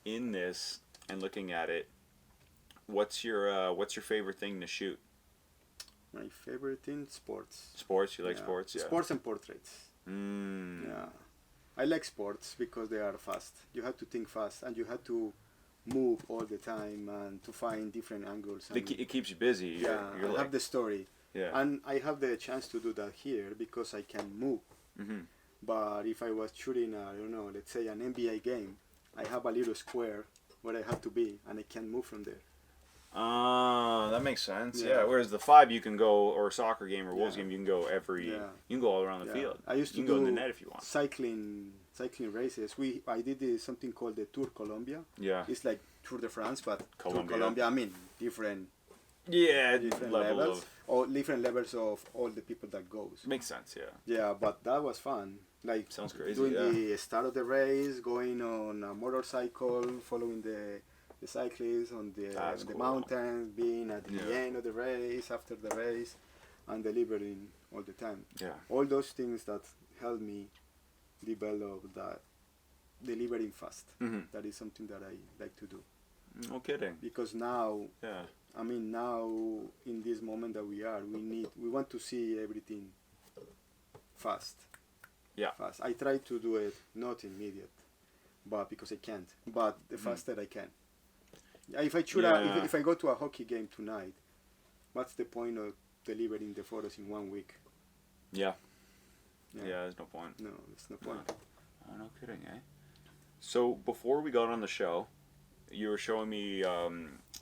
in this and looking at it, what's your favorite thing to shoot? My favorite thing, sports. Sports, you like sports? Yeah. Sports and portraits. Yeah. I like sports because they are fast. You have to think fast, and you have to move all the time and to find different angles. It keeps you busy. You're have the story. Yeah. And I have the chance to do that here because I can move. But if I was shooting, let's say an NBA game, I have a little square where I have to be, and I can't move from there. That makes sense. Yeah. Whereas the 5 you can go, or a soccer game or Wolves game, you can go you can go all around the field. I used to go in the net if you want. Cycling races. I did something called the Tour Colombia. Yeah. It's like Tour de France, but Colombia. Tour Colombia. I mean, different levels. Or different levels of all the people that goes. Makes sense. Yeah. Yeah, but that was fun. Like sounds crazy. Doing the start of the race, going on a motorcycle, following the cyclists on the mountains, being at the end of the race, after the race, and delivering all the time. Yeah. All those things that help me develop that delivering fast. That is something that I like to do. No kidding. Because now, now in this moment that we are, we want to see everything fast. Yeah. Fast. I try to do it not immediate, but because I can't. But the faster I can. If I should, if I go to a hockey game tonight, what's the point of delivering the photos in 1 week? Yeah. Yeah, there's no point. No, there's no point. Oh, no kidding, eh? So before we got on the show, you were showing me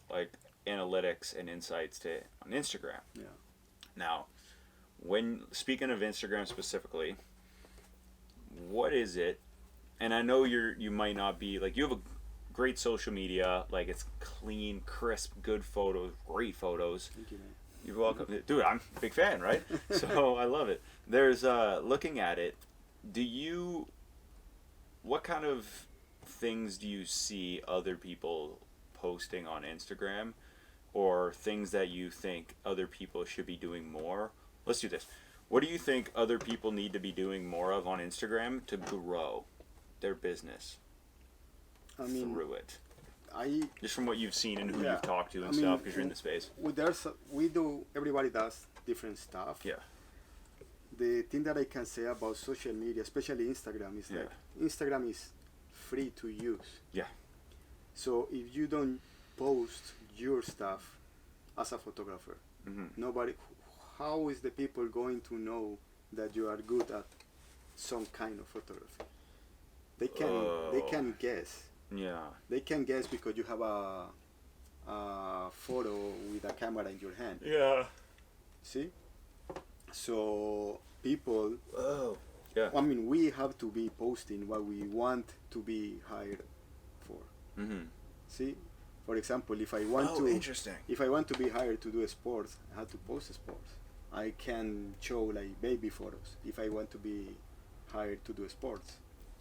like analytics and insights on Instagram. Yeah. Now, when speaking of Instagram specifically, what is it? And I know you might not be like, you have a great social media, like it's clean, crisp, good photos, great photos. Thank you, man. You're welcome. Dude, I'm a big fan, right? So I love it. There's looking at it, what kind of things do you see other people posting on Instagram, or things that you think other people should be doing more? Let's do this. What do you think other people need to be doing more of on Instagram to grow their business through it? Just from what you've seen and who you've talked to and stuff, because you're in the space. Everybody does different stuff. Yeah. The thing that I can say about social media, especially Instagram, is like Instagram is free to use. Yeah. So if you don't post your stuff as a photographer, how is the people going to know that you are good at some kind of photography? They can guess. Yeah. They can guess because you have a photo with a camera in your hand. Yeah. See? So people. Oh. Yeah. I mean, we have to be posting what we want to be hired for. See? For example, if I want to be hired to do sports, I have to post sports. I can show like baby photos if I want to be hired to do sports.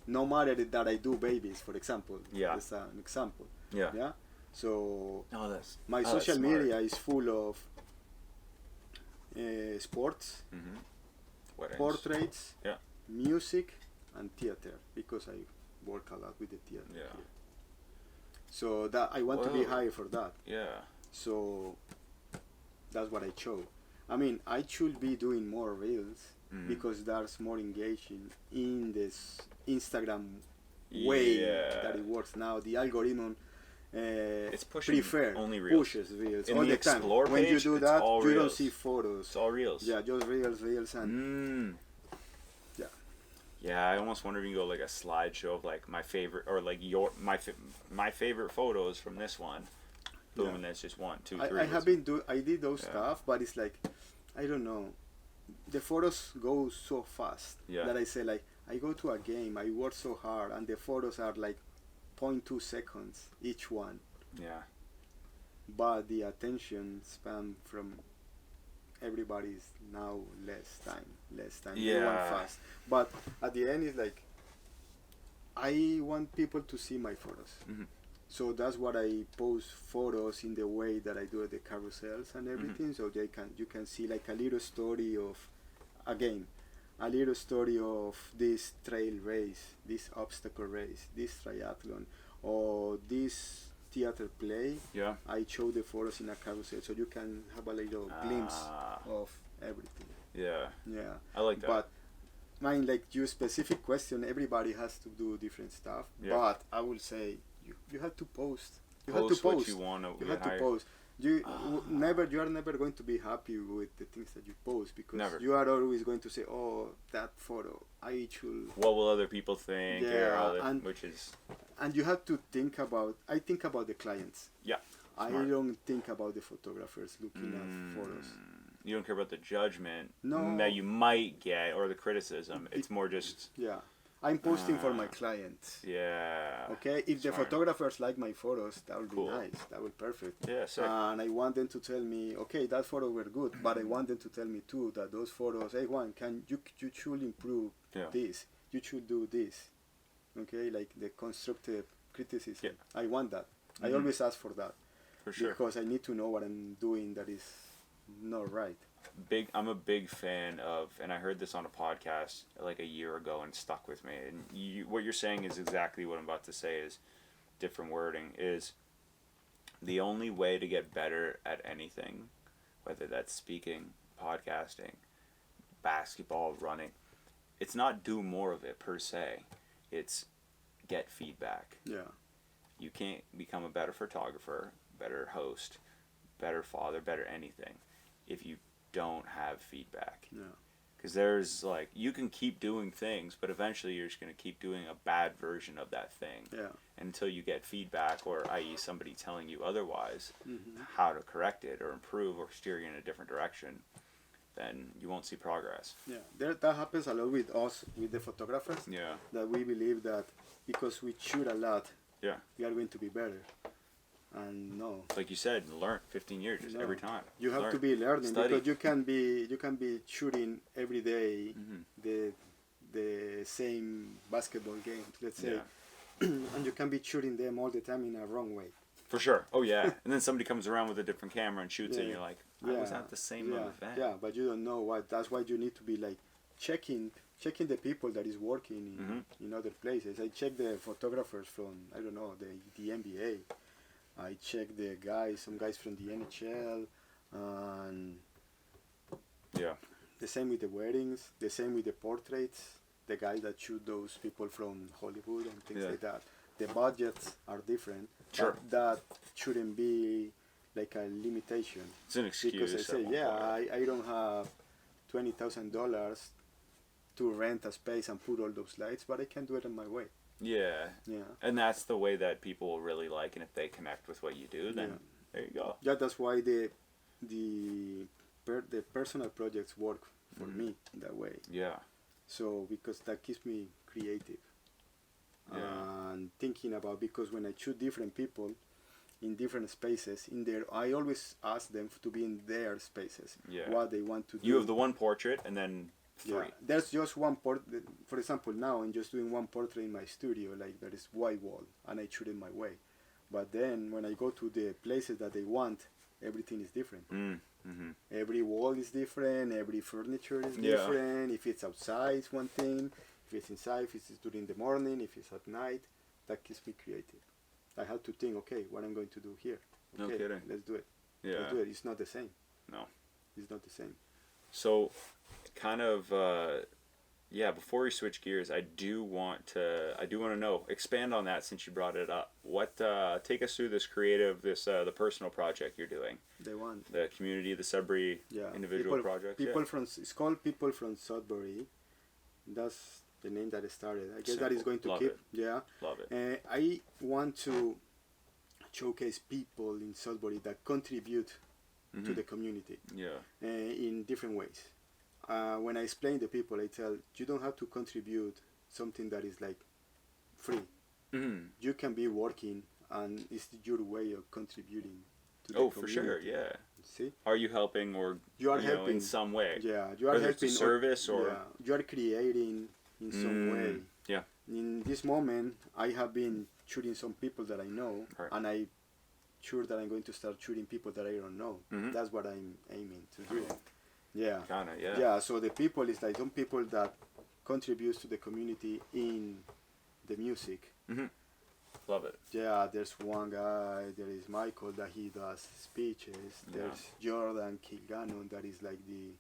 No matter that I do babies, for example. Yeah. That's an example. Yeah. Yeah. So my social media is full of sports, portraits, music, and theater, because I work a lot with the theater. Yeah. So that I want to be hired for that. Yeah. So that's what I chose. I mean, I should be doing more reels because that's more engaging in this Instagram way that it works now. The algorithm it's pushing only reels. Pushes reels in all the time. Explore When page, you do that, you reels. don't see photos. It's all reels. Yeah, just reels, and yeah. Yeah, I almost wonder if you can go like a slideshow of like my favorite, or like my favorite photos from this one. Boom, and that's just 1, 2, 3. I did those stuff, but it's like, I don't know. The photos go so fast that I say like, I go to a game, I work so hard, and the photos are like 0.2 seconds each one. Yeah. But the attention span from everybody is now less time. Yeah. They want fast. But at the end, it's like, I want people to see my photos. So that's what I post photos in the way that I do the carousels and everything. So you can see like a little story of a game, a little story of this trail race, this obstacle race, this triathlon, or this theater play. Yeah. I show the photos in a carousel, so you can have a little glimpse of everything. Yeah. Yeah. I like that. But mine, like your specific question, everybody has to do different stuff. Yeah. But I will say you have to post. You post have to post. What you want to you have to post. You are never going to be happy with the things that you post, because you are always going to say, "Oh, that photo, I should." What will other people think? Yeah, and you have to think about. I think about the clients. Yeah. Smart. I don't think about the photographers looking at photos. You don't care about the judgment that you might get, or the criticism. It's more just... Yeah. I'm posting for my clients. Yeah. Okay? If the photographers like my photos, that would be nice. That would be perfect. Yeah, sick. And I want them to tell me, okay, that photo were good, but I want them to tell me too that those photos, hey Juan, you should improve this. You should do this. Okay? Like the constructive criticism. Yeah. I want that. I always ask for that. For sure. Because I need to know what I'm doing that is not right. I'm a big fan of, and I heard this on a podcast like a year ago and stuck with me. And what you're saying is exactly what I'm about to say, is different wording, is the only way to get better at anything, whether that's speaking, podcasting, basketball, running, it's not do more of it per se. It's get feedback. Yeah. You can't become a better photographer, better host, better father, better anything if you don't have feedback. Yeah. Because there's like, you can keep doing things, but eventually you're just going to keep doing a bad version of that thing. Yeah. Until you get feedback, or i.e. somebody telling you otherwise, Mm-hmm. how to correct it or improve or steer you in a different direction, then you won't see progress. Yeah. That happens a lot with us, with the photographers. Yeah. That we believe that because we shoot a lot, Yeah. we are going to be better. And no. Like you said, learn 15 years just No. every time. You have Learn. to be learning Study. because you can be shooting every day the same basketball games, let's say, and you can be shooting them all the time in a wrong way. For sure. Oh yeah. And then somebody comes around with a different camera and shoots it, and Yeah. you're like, I was at the same event. Yeah, but you don't know what. That's why you need to be like checking the people that is working in other places. I check the photographers from, I don't know, the NBA. I check some guys from the NHL, and Yeah. the same with the weddings, the same with the portraits, the guys that shoot those people from Hollywood and things like that. The budgets are different. Sure. But that shouldn't be like a limitation. It's an excuse. Because I at say, one point. I don't have $20,000 to rent a space and put all those lights, but I can do it in my way. Yeah. Yeah. And that's the way that people will really like, and if they connect with what you do, then there you go. Yeah, that's why the personal projects work for me that way. Yeah. So because that keeps me creative. Yeah. And thinking about, because when I shoot different people in different spaces, I always ask them to be in their spaces. Yeah. What they want to do. You have the one portrait and then three. Yeah, there's just one portrait. For example, now I'm just doing one portrait in my studio, like there is white wall, and I shoot it my way. But then when I go to the places that they want, everything is different. Mm-hmm. Every wall is different, every furniture is different. If it's outside, it's one thing. If it's inside, if it's during the morning, if it's at night, that keeps me creative. I have to think, okay, what I'm going to do here. Okay, No kidding. let's do it. Yeah. Let's do it. It's not the same. No. It's not the same. So, kind of, before we switch gears, I do want to know, expand on that since you brought it up. What, take us through this creative, the personal project you're doing. The community, the Sudbury individual project. It's called People from Sudbury. That's the name that it started. I guess Simple. that is going to Love keep. it. Yeah. Love it. I want to showcase people in Sudbury that contribute to the community. Yeah. In different ways. When I explain to people, I tell, you don't have to contribute something that is like free. Mm-hmm. You can be working, and it's your way of contributing to the community. For sure, yeah. See? Are you helping, or you are helping in some way? Yeah, you are Whether helping. it's a service or you are creating in some way. Yeah. In this moment, I have been shooting some people that I know, and I'm sure that I'm going to start shooting people that I don't know. Mm-hmm. That's what I'm aiming to do. Yeah. Kinda, yeah. Yeah. So the people is like some people that contributes to the community in the music. Mm-hmm. Love it. Yeah, there's one guy, there is Michael that he does speeches. There's Jordan Kilgannon that is like the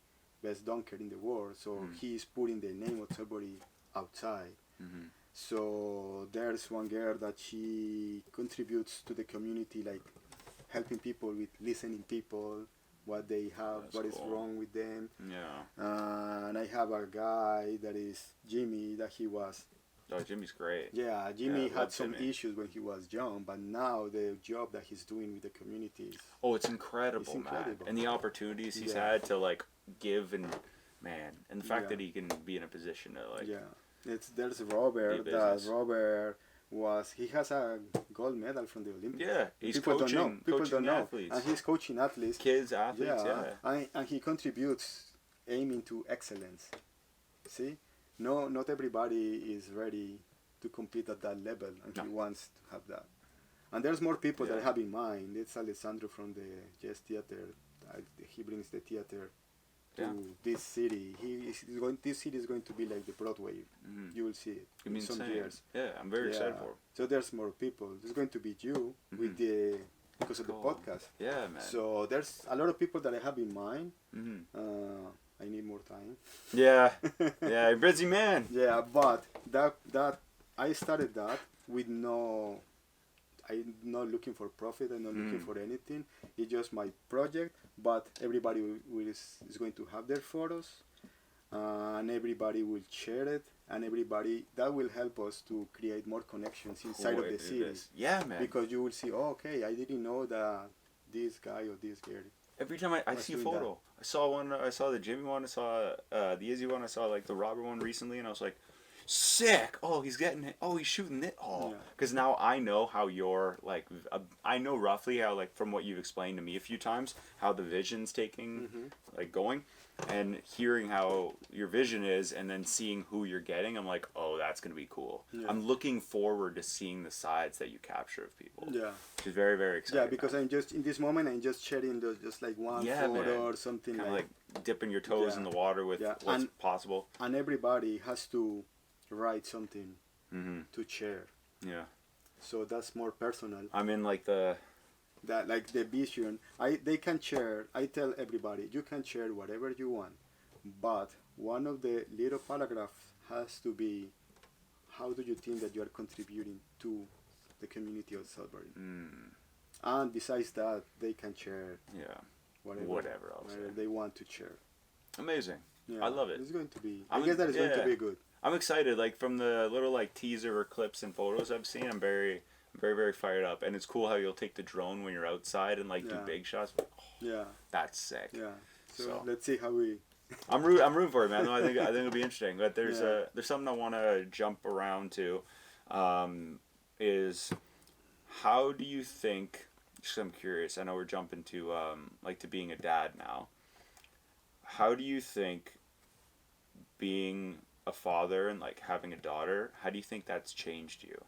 best dunker in the world. So he's putting the name of Sudbury outside. Mm-hmm. So there's one girl that she contributes to the community, like helping people with listening people, what they have, what is wrong with them. Yeah. And I have a guy that is Jimmy, that he was. Oh, Jimmy's great. Yeah, Jimmy had some Jimmy. issues when he was young, but now the job that he's doing with the community is... Oh, it's incredible, It's incredible. man. And the opportunities he's had to, like, give and the fact that he can be in a position to, like... Yeah. There's Robert, he has a gold medal from the Olympics. Yeah, he's People coaching athletes. And he's coaching athletes. Kids, athletes, yeah. And he contributes aiming to excellence. See? No, not everybody is ready to compete at that level, and he wants to have that. And there's more people that I have in mind. It's Alessandro from the Jazz Theater. He brings the theater to this city. This city is going to be like the Broadway. Mm-hmm. You will see it in some years. Yeah, I'm very excited for it. So there's more people. There's going to be you with because of the podcast. Yeah, man. So there's a lot of people that I have in mind. Mm-hmm. I need more time. Yeah, yeah, you're a busy man. Yeah, but that I started that with no. I'm not looking for profit. I'm not looking for anything. It's just my project. But everybody is going to have their photos, and everybody will share it, and everybody that will help us to create more connections inside of the city. Yeah, man. Because you will see, oh, okay, I didn't know that this guy or this girl. Every time I see a photo, I saw one. I saw the Jimmy one. I saw the Izzy one. I saw like the Robert one recently, and I was like, sick. Oh, he's getting it. Oh, he's shooting it. Oh, because now I know how you're like. I know roughly how, like, from what you've explained to me a few times, how the vision's taking like going, and hearing how your vision is, and then seeing who you're getting. I'm like, oh, that's gonna be cool. Yeah. I'm looking forward to seeing the sides that you capture of people. Yeah, which is very, very exciting. Yeah, because I'm just in this moment. I'm just sharing just like one photo or something. Kind of like dipping your toes in the water with what's possible. And everybody has to write something to share. Yeah. So that's more personal. I'm in like that like the vision. They can share. I tell everybody, you can share whatever you want, but one of the little paragraphs has to be, how do you think that you are contributing to the community of Sudbury? And besides that, they can share whatever else they want to share. Amazing. Yeah, I love it. It's going to be. I guess that is going to be good. I'm excited. Like, from the little like teaser or clips and photos I've seen, I'm very, very fired up. And it's cool how you'll take the drone when you're outside and like do big shots. Oh, that's sick. Yeah. So let's see how we. I'm rooting for it, man. I think it'll be interesting. But there's something I want to jump around to, is how do you think? Just I'm curious. I know we're jumping to like to being a dad now. How do you think being a father and like having a daughter, how do you think that's changed you?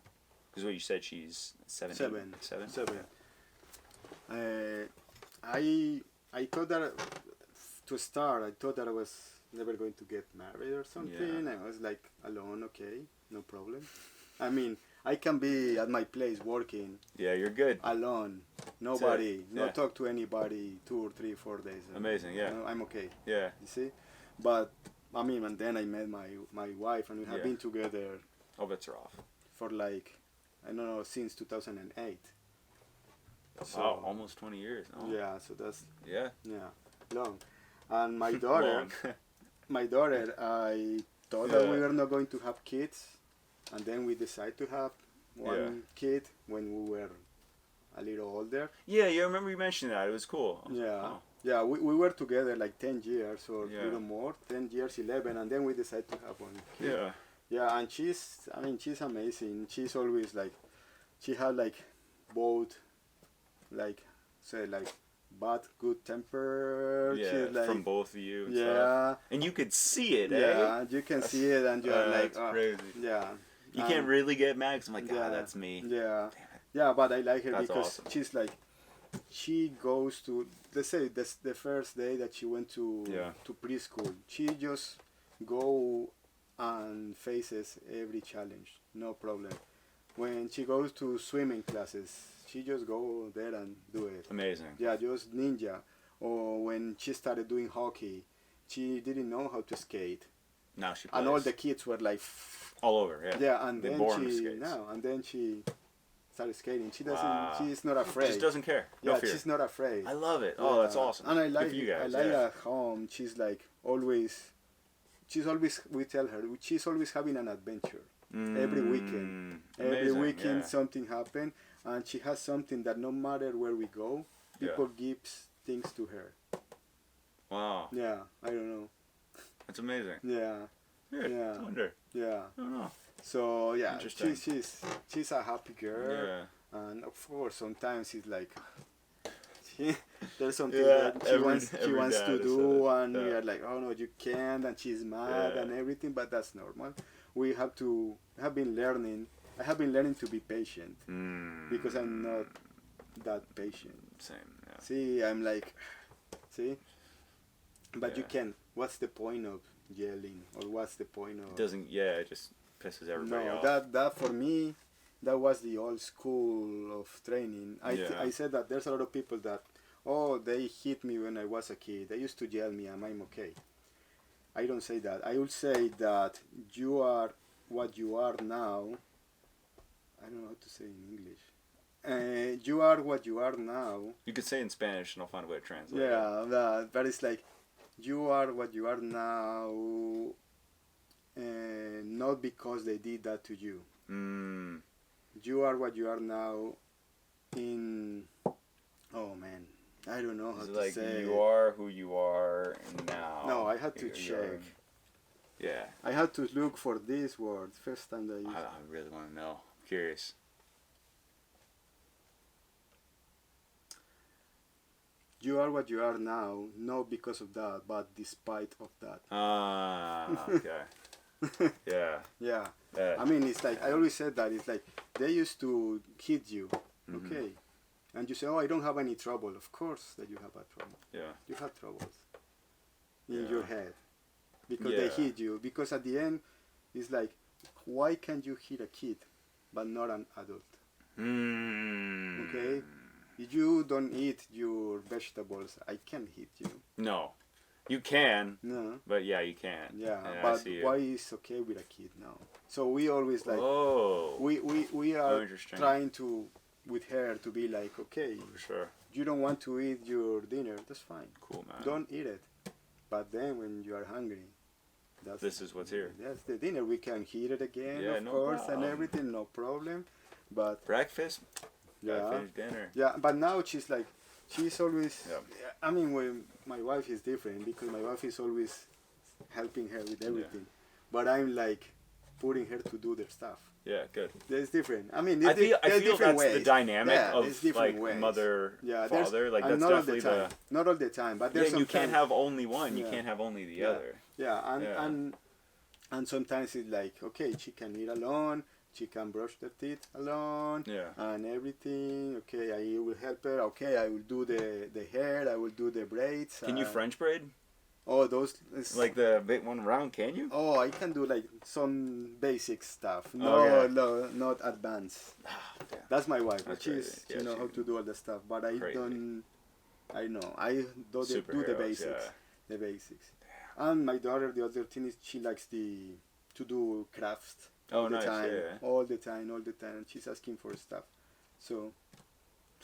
Because what you said, she's 7. I thought that to start, I thought that I was never going to get married or something. I was like alone, okay, no problem. I mean, I can be at my place working. Yeah, you're good. Alone, nobody, not talk to anybody 2 or 3, 4 days. Amazing, yeah. I'm okay. Yeah. You see, but I mean, and then I met my wife, and we have been together. Oh, bets are off. For like, I don't know, since 2008. So, wow, almost 20 years. Oh. Yeah, so that's long. And my daughter, I thought that we were not going to have kids, and then we decided to have one kid when we were a little older. Yeah, you remember you mentioned that. It was cool. Yeah. Oh. Yeah, we were together like 10 years or a little more, 10 years, 11, and then we decided to have one kid. Yeah. Yeah, and she's amazing. She's always like, she had like both, like, say like, bad, good temper. Yeah, like, from both of you. And stuff. And you could see it, Yeah, you can see it, and you're like, that's crazy. Yeah. You can't really get mad because I'm like, that's me. Yeah. Yeah, but I like her because she's like, she goes to, let's say the first day that she went to preschool, she just go and faces every challenge, no problem. When she goes to swimming classes, she just go there and do it. Amazing. Yeah, just ninja. Or when she started doing hockey, she didn't know how to skate. Now she plays. And all the kids were like all over. Yeah. Yeah, and then she started skating. She doesn't. She's not afraid. She just doesn't care. No fear. She's not afraid. I love it. Oh, that's awesome. And I like you guys. I like at home. She's like always. She's always. We tell her she's always having an adventure. Every weekend. Every weekend something happens, and she has something that no matter where we go, people gives things to her. Wow. Yeah, I don't know. That's amazing. Yeah. Weird. Yeah. I wonder. Yeah. I don't know. So yeah, she's a happy girl. Yeah. And of course, sometimes it's like there's something that she wants to do, and we are like, oh no, you can't, and she's mad and everything. But that's normal. We have been learning. I have been learning to be patient because I'm not that patient. Same. Yeah. See, I'm like, but you can. What's the point of yelling, or what's the point of? It just pisses everybody off. That for me, that was the old school of training. I said that there's a lot of people that, they hit me when I was a kid. They used to yell me, and I'm okay. I don't say that. I will say that you are what you are now. I don't know how to say in English. You are what you are now. You could say it in Spanish, and I'll find a way to translate. Yeah, but it's like you are what you are now, not because they did that to you. Mm. You are what you are now. In oh man, I don't know how to like say. You are who you are now. No, I had to check. Yeah. I had to look for this word first time that I used it. I really want to know. I'm curious. You are what you are now, not because of that, but despite of that. Okay. Yeah. Yeah. Yeah. I mean, it's like, I always said that, it's like, they used to hit you, okay, and you say, oh, I don't have any trouble. Of course that you have a trouble. Yeah. You have troubles in your head, because they hit you. Because at the end, it's like, why can't you hit a kid, but not an adult? Okay? If you don't eat your vegetables, I can't hit you. No. You can. No. But yeah, you can. Yeah, but why is okay with a kid now? So we always like, we are trying to, with her, to be like, okay, for sure. You don't want to eat your dinner, that's fine. Cool, man. Don't eat it. But then when you are hungry, this is what's here. That's the dinner. We can heat it again, yeah, of course, and everything, no problem. But breakfast, finish dinner. Yeah, but now she's like, she's always. Yeah. I mean, when my wife is different because my wife is always helping her with everything, but I'm like putting her to do their stuff. Yeah, good. There's different. I mean, I feel that's ways. the dynamic of like ways. Mother, father. Like that's not definitely all the time. Not all the time, but there's you can't have only one. You can't have only the other. Yeah, and sometimes it's like, okay, she can eat alone. She can brush her teeth alone. Yeah. And everything. Okay, I will help her. Okay, I will do the hair. I will do the braids. Can you French braid? Oh, those like the big one round? Can you? Oh, I can do like some basic stuff. No, not advanced. That's my wife. She knows how to do all the stuff, but I don't. I know. I do the basics. Yeah. The basics. And my daughter, the other thing is she likes to do crafts. All the time. All the time. And she's asking for stuff. So,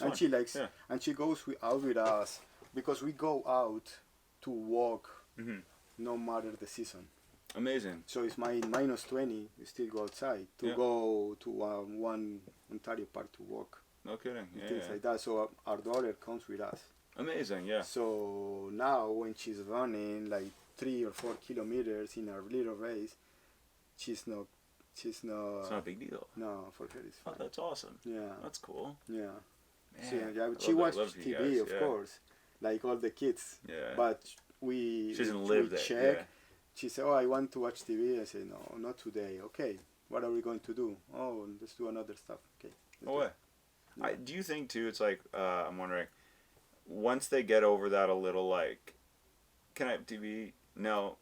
and she likes, and she goes out with us because we go out to walk, no matter the season. Amazing. So it's minus 20. We still go outside to go to one Ontario park to walk. No kidding. Things like that. So our daughter comes with us. Amazing. Yeah. So now when she's running like 3 or 4 kilometers in our little race, she's not. It's not a big deal. No, for her it's fine. Oh, that's awesome. Yeah. That's cool. Yeah. Man, she watches TV, of course, like all the kids. Yeah. But she doesn't live there. Check. Yeah. She said, "Oh, I want to watch TV." I said, "No, not today." Okay. What are we going to do? Oh, let's do another stuff. Okay. Do you think too? It's like I'm wondering, once they get over that a little, like, can I have TV? No.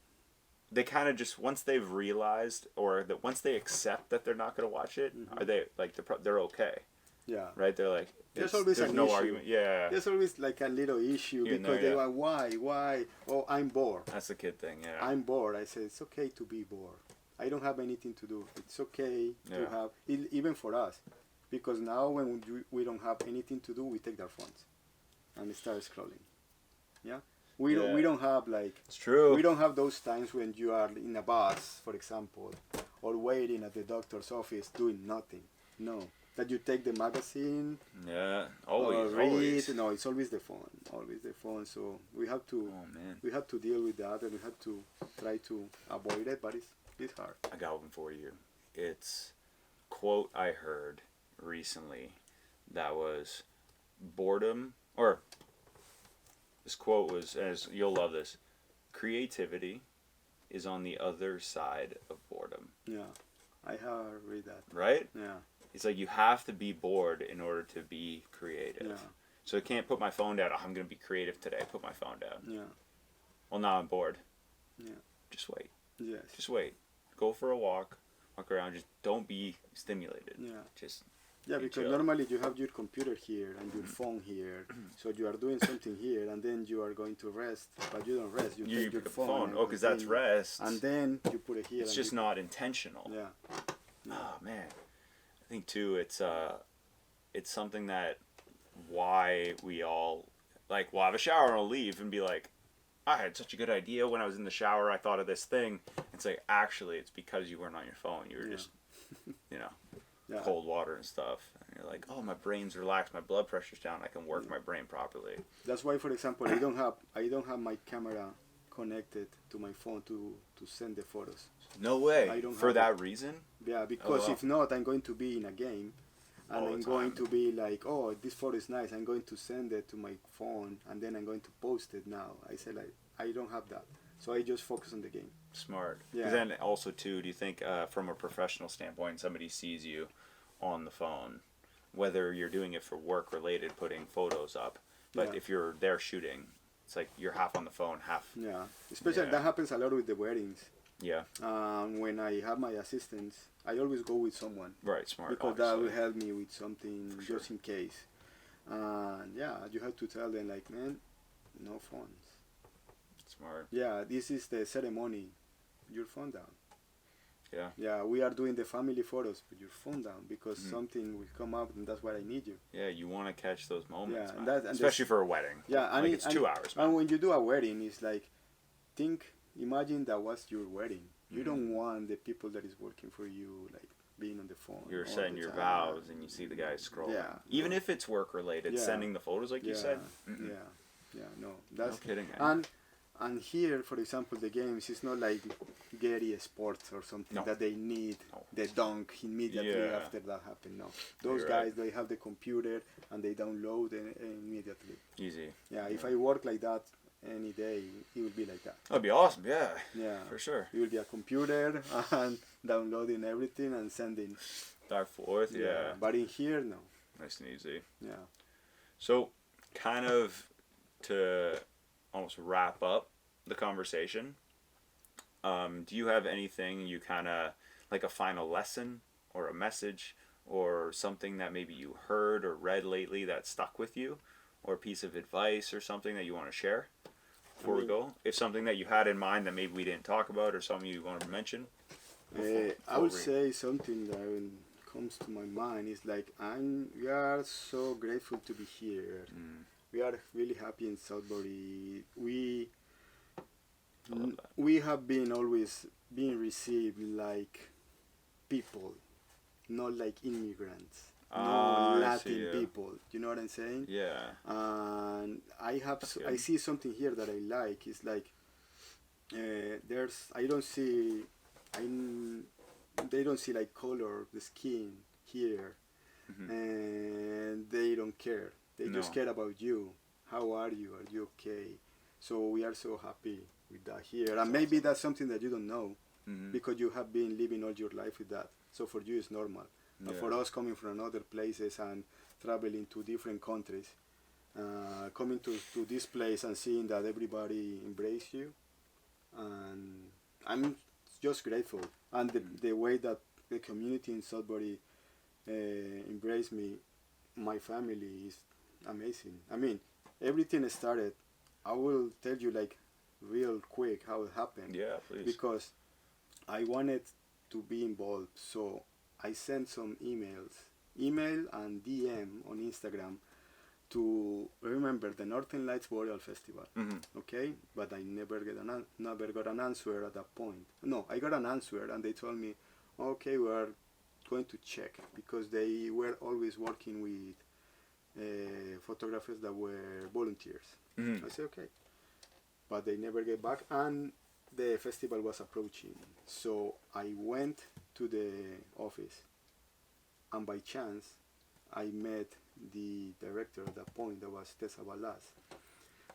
They kind of just, once they've realized, or that once they accept that they're not going to watch it, are they like they're okay? Yeah. Right. They're like, there's no issue. Argument. Yeah. There's always like a little issue because they want why? Oh, I'm bored. That's the kid thing. Yeah. I'm bored. I say it's okay to be bored. I don't have anything to do. It's okay to have even for us, because now when we don't have anything to do, we take our phones and start scrolling. Yeah. We don't have like, it's true. We don't have those times when you are in a bus, for example, or waiting at the doctor's office doing nothing. No, that you take the magazine. Yeah, always. No, it's always the phone. So we have to. Oh, man. We have to deal with that, and we have to try to avoid it, but it's hard. I got one for you. It's a quote I heard recently that was boredom, or this quote was, as you'll love this, creativity is on the other side of boredom. Yeah, I have read that. Right? Yeah. It's like you have to be bored in order to be creative. Yeah. So I can't put my phone down. Oh, I'm going to be creative today. Put my phone down. Yeah. Well, now I'm bored. Yeah. Just wait. Yes. Just wait. Go for a walk. Walk around. Just don't be stimulated. Yeah. Just Yeah, because normally you have your computer here and your phone here, so you are doing something here, and then you are going to rest, but you don't rest. You take your phone. Oh, because that's rest. And then you put it here. It's just not intentional. Yeah. Oh man, I think too. It's something that why we all like. We'll have a shower and I'll leave and be like, I had such a good idea when I was in the shower. I thought of this thing. It's like actually, it's because you weren't on your phone. You were just, cold water and stuff. And you're like, oh, my brain's relaxed. My blood pressure's down. I can work my brain properly. That's why, for example, I don't have my camera connected to my phone to send the photos. No way. I don't for that reason? Yeah, because if not, I'm going to be in a game. And I'm going to be like, oh, this photo is nice. I'm going to send it to my phone, and then I'm going to post it now. I said, like, I don't have that. So I just focus on the game. Smart. Yeah. Then also, too, do you think from a professional standpoint, somebody sees you on the phone, whether you're doing it for work related, putting photos up, but if you're there shooting, it's like you're half on the phone, half. Yeah. Especially that happens a lot with the weddings. Yeah. When I have my assistants, I always go with someone. Right, smart. Because that will help me with something just in case. You have to tell them, like, man, no phones. Smart. Yeah, this is the ceremony. Your phone down. Yeah. Yeah, we are doing the family photos. Put your phone down because something will come up, and that's why I need you. Yeah, you want to catch those moments, man. And especially for a wedding. Yeah, and it's 2 hours. Man. And when you do a wedding, it's like, imagine that was your wedding. You don't want the people that is working for you, like, being on the phone. You're setting your vows, and you see the guys scrolling. Yeah. Even if it's work related, sending the photos, like you said. No, that's no kidding. Man. And here, for example, the games, it's not like Getty Sports or something that they need the dunk immediately after that happened. No, those guys, they have the computer and they download it immediately. Easy. Yeah, if I work like that any day, it would be like that. That'd be awesome. Yeah. Yeah. For sure. It will be a computer and downloading everything and sending. Back forth. Yeah. But in here, no. Nice and easy. Yeah. So, kind of to almost wrap up the conversation, do you have anything you kind of like a final lesson or a message or something that maybe you heard or read lately that stuck with you, or a piece of advice or something that you want to share before we go? If something that you had in mind that maybe we didn't talk about or something you wanted to mention? I would say something that comes to my mind is like, we are so grateful to be here. We are really happy in Sudbury. We have been always being received like people, not like immigrants, not Latin people. You know what I'm saying? Yeah. And I see something here that I like. It's like they don't see like color, the skin here, and they don't care. They just care about you. How are you? Are you okay? So we are so happy with that here. And maybe that's something that you don't know because you have been living all your life with that. So for you it's normal. But for us coming from other places and traveling to different countries, coming to this place and seeing that everybody embrace you, and I'm just grateful. And the way that the community in Sudbury embraced me, my family, is amazing. I mean, everything started, I will tell you like real quick how it happened. Yeah, please. Because I wanted to be involved, so I sent some email and DM on Instagram to remember the Northern Lights Boreal Festival. Okay, but I never got an answer at that point. No, I got an answer and they told me, okay, we are going to check, because they were always working with photographers that were volunteers. I said okay, but they never get back, and the festival was approaching, so I went to the office, and by chance I met the director at that point, that was Tessa Balas.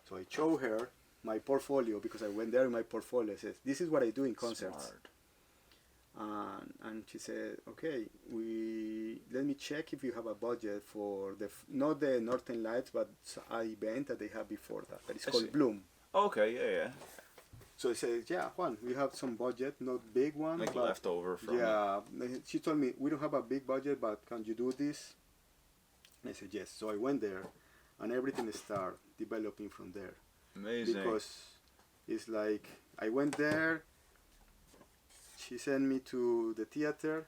So I showed her my portfolio, because I went there in my portfolio. I said, this is what I do in concerts. And she said, okay, let me check if you have a budget for not the Northern Lights, but an event that they have before that is called Bloom. Okay, yeah. So I said, yeah, Juan, we have some budget, not big one. Like but leftover from yeah, she told me, we don't have a big budget, but can you do this? And I said, yes. So I went there, and everything started developing from there. Amazing. Because it's like, I went there, she sent me to the theater,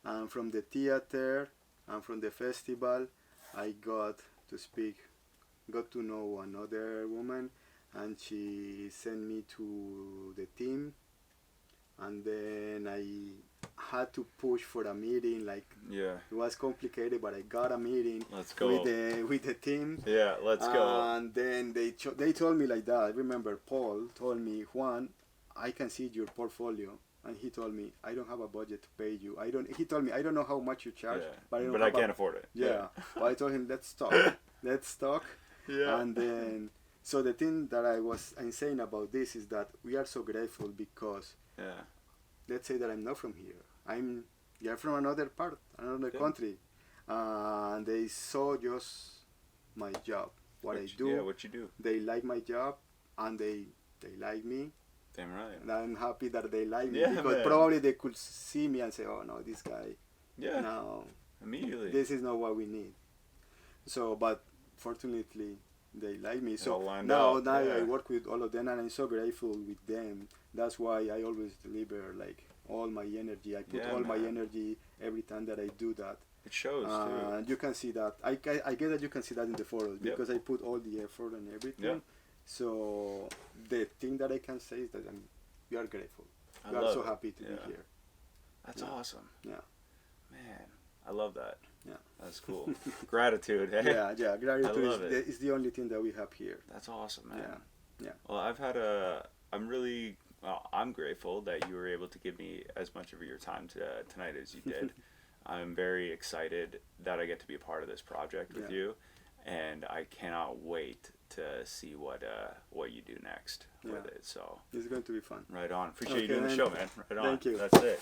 and from the theater and from the festival, I got to know another woman, and she sent me to the team, and then I had to push for a meeting. Like, yeah, it was complicated, but I got a meeting. Let's go. With the team. Yeah, let's go. And then they told me like that. I remember Paul told me, Juan, I can see your portfolio. And he told me, I don't have a budget to pay you. He told me, I don't know how much you charge, but I can't afford it. Yeah. But I told him, let's talk. Let's talk. Yeah. And then, so the thing that I'm saying about this is that we are so grateful because, let's say that I'm not from here. You're from another country. And they saw just my job, what I do. Yeah, what you do. They like my job, and they like me. Damn right. And I'm happy that they like me, Yeah, because man. probably they could see me and say, oh no, this guy, Yeah. no, Immediately. this is not what we need. So, but fortunately, they like me. So now I work with all of them, and I'm so grateful with them. That's why I always deliver like all my energy. I put all my energy every time that I do that. It shows too. And you can see that. I get that you can see that in the photos because I put all the effort and everything. Yep. So the thing that I can say is that we are grateful. We are so happy to be here. That's awesome. Yeah. Man, I love that. Yeah. That's cool. Gratitude, hey? Yeah. Gratitude is the only thing that we have here. That's awesome, man. Yeah. Well, I'm grateful that you were able to give me as much of your time tonight as you did. I'm very excited that I get to be a part of this project with you, and I cannot wait to see what you do next with it. So it's going to be fun. Right on. Appreciate you doing the show, man. Right on. Thank you. That's it.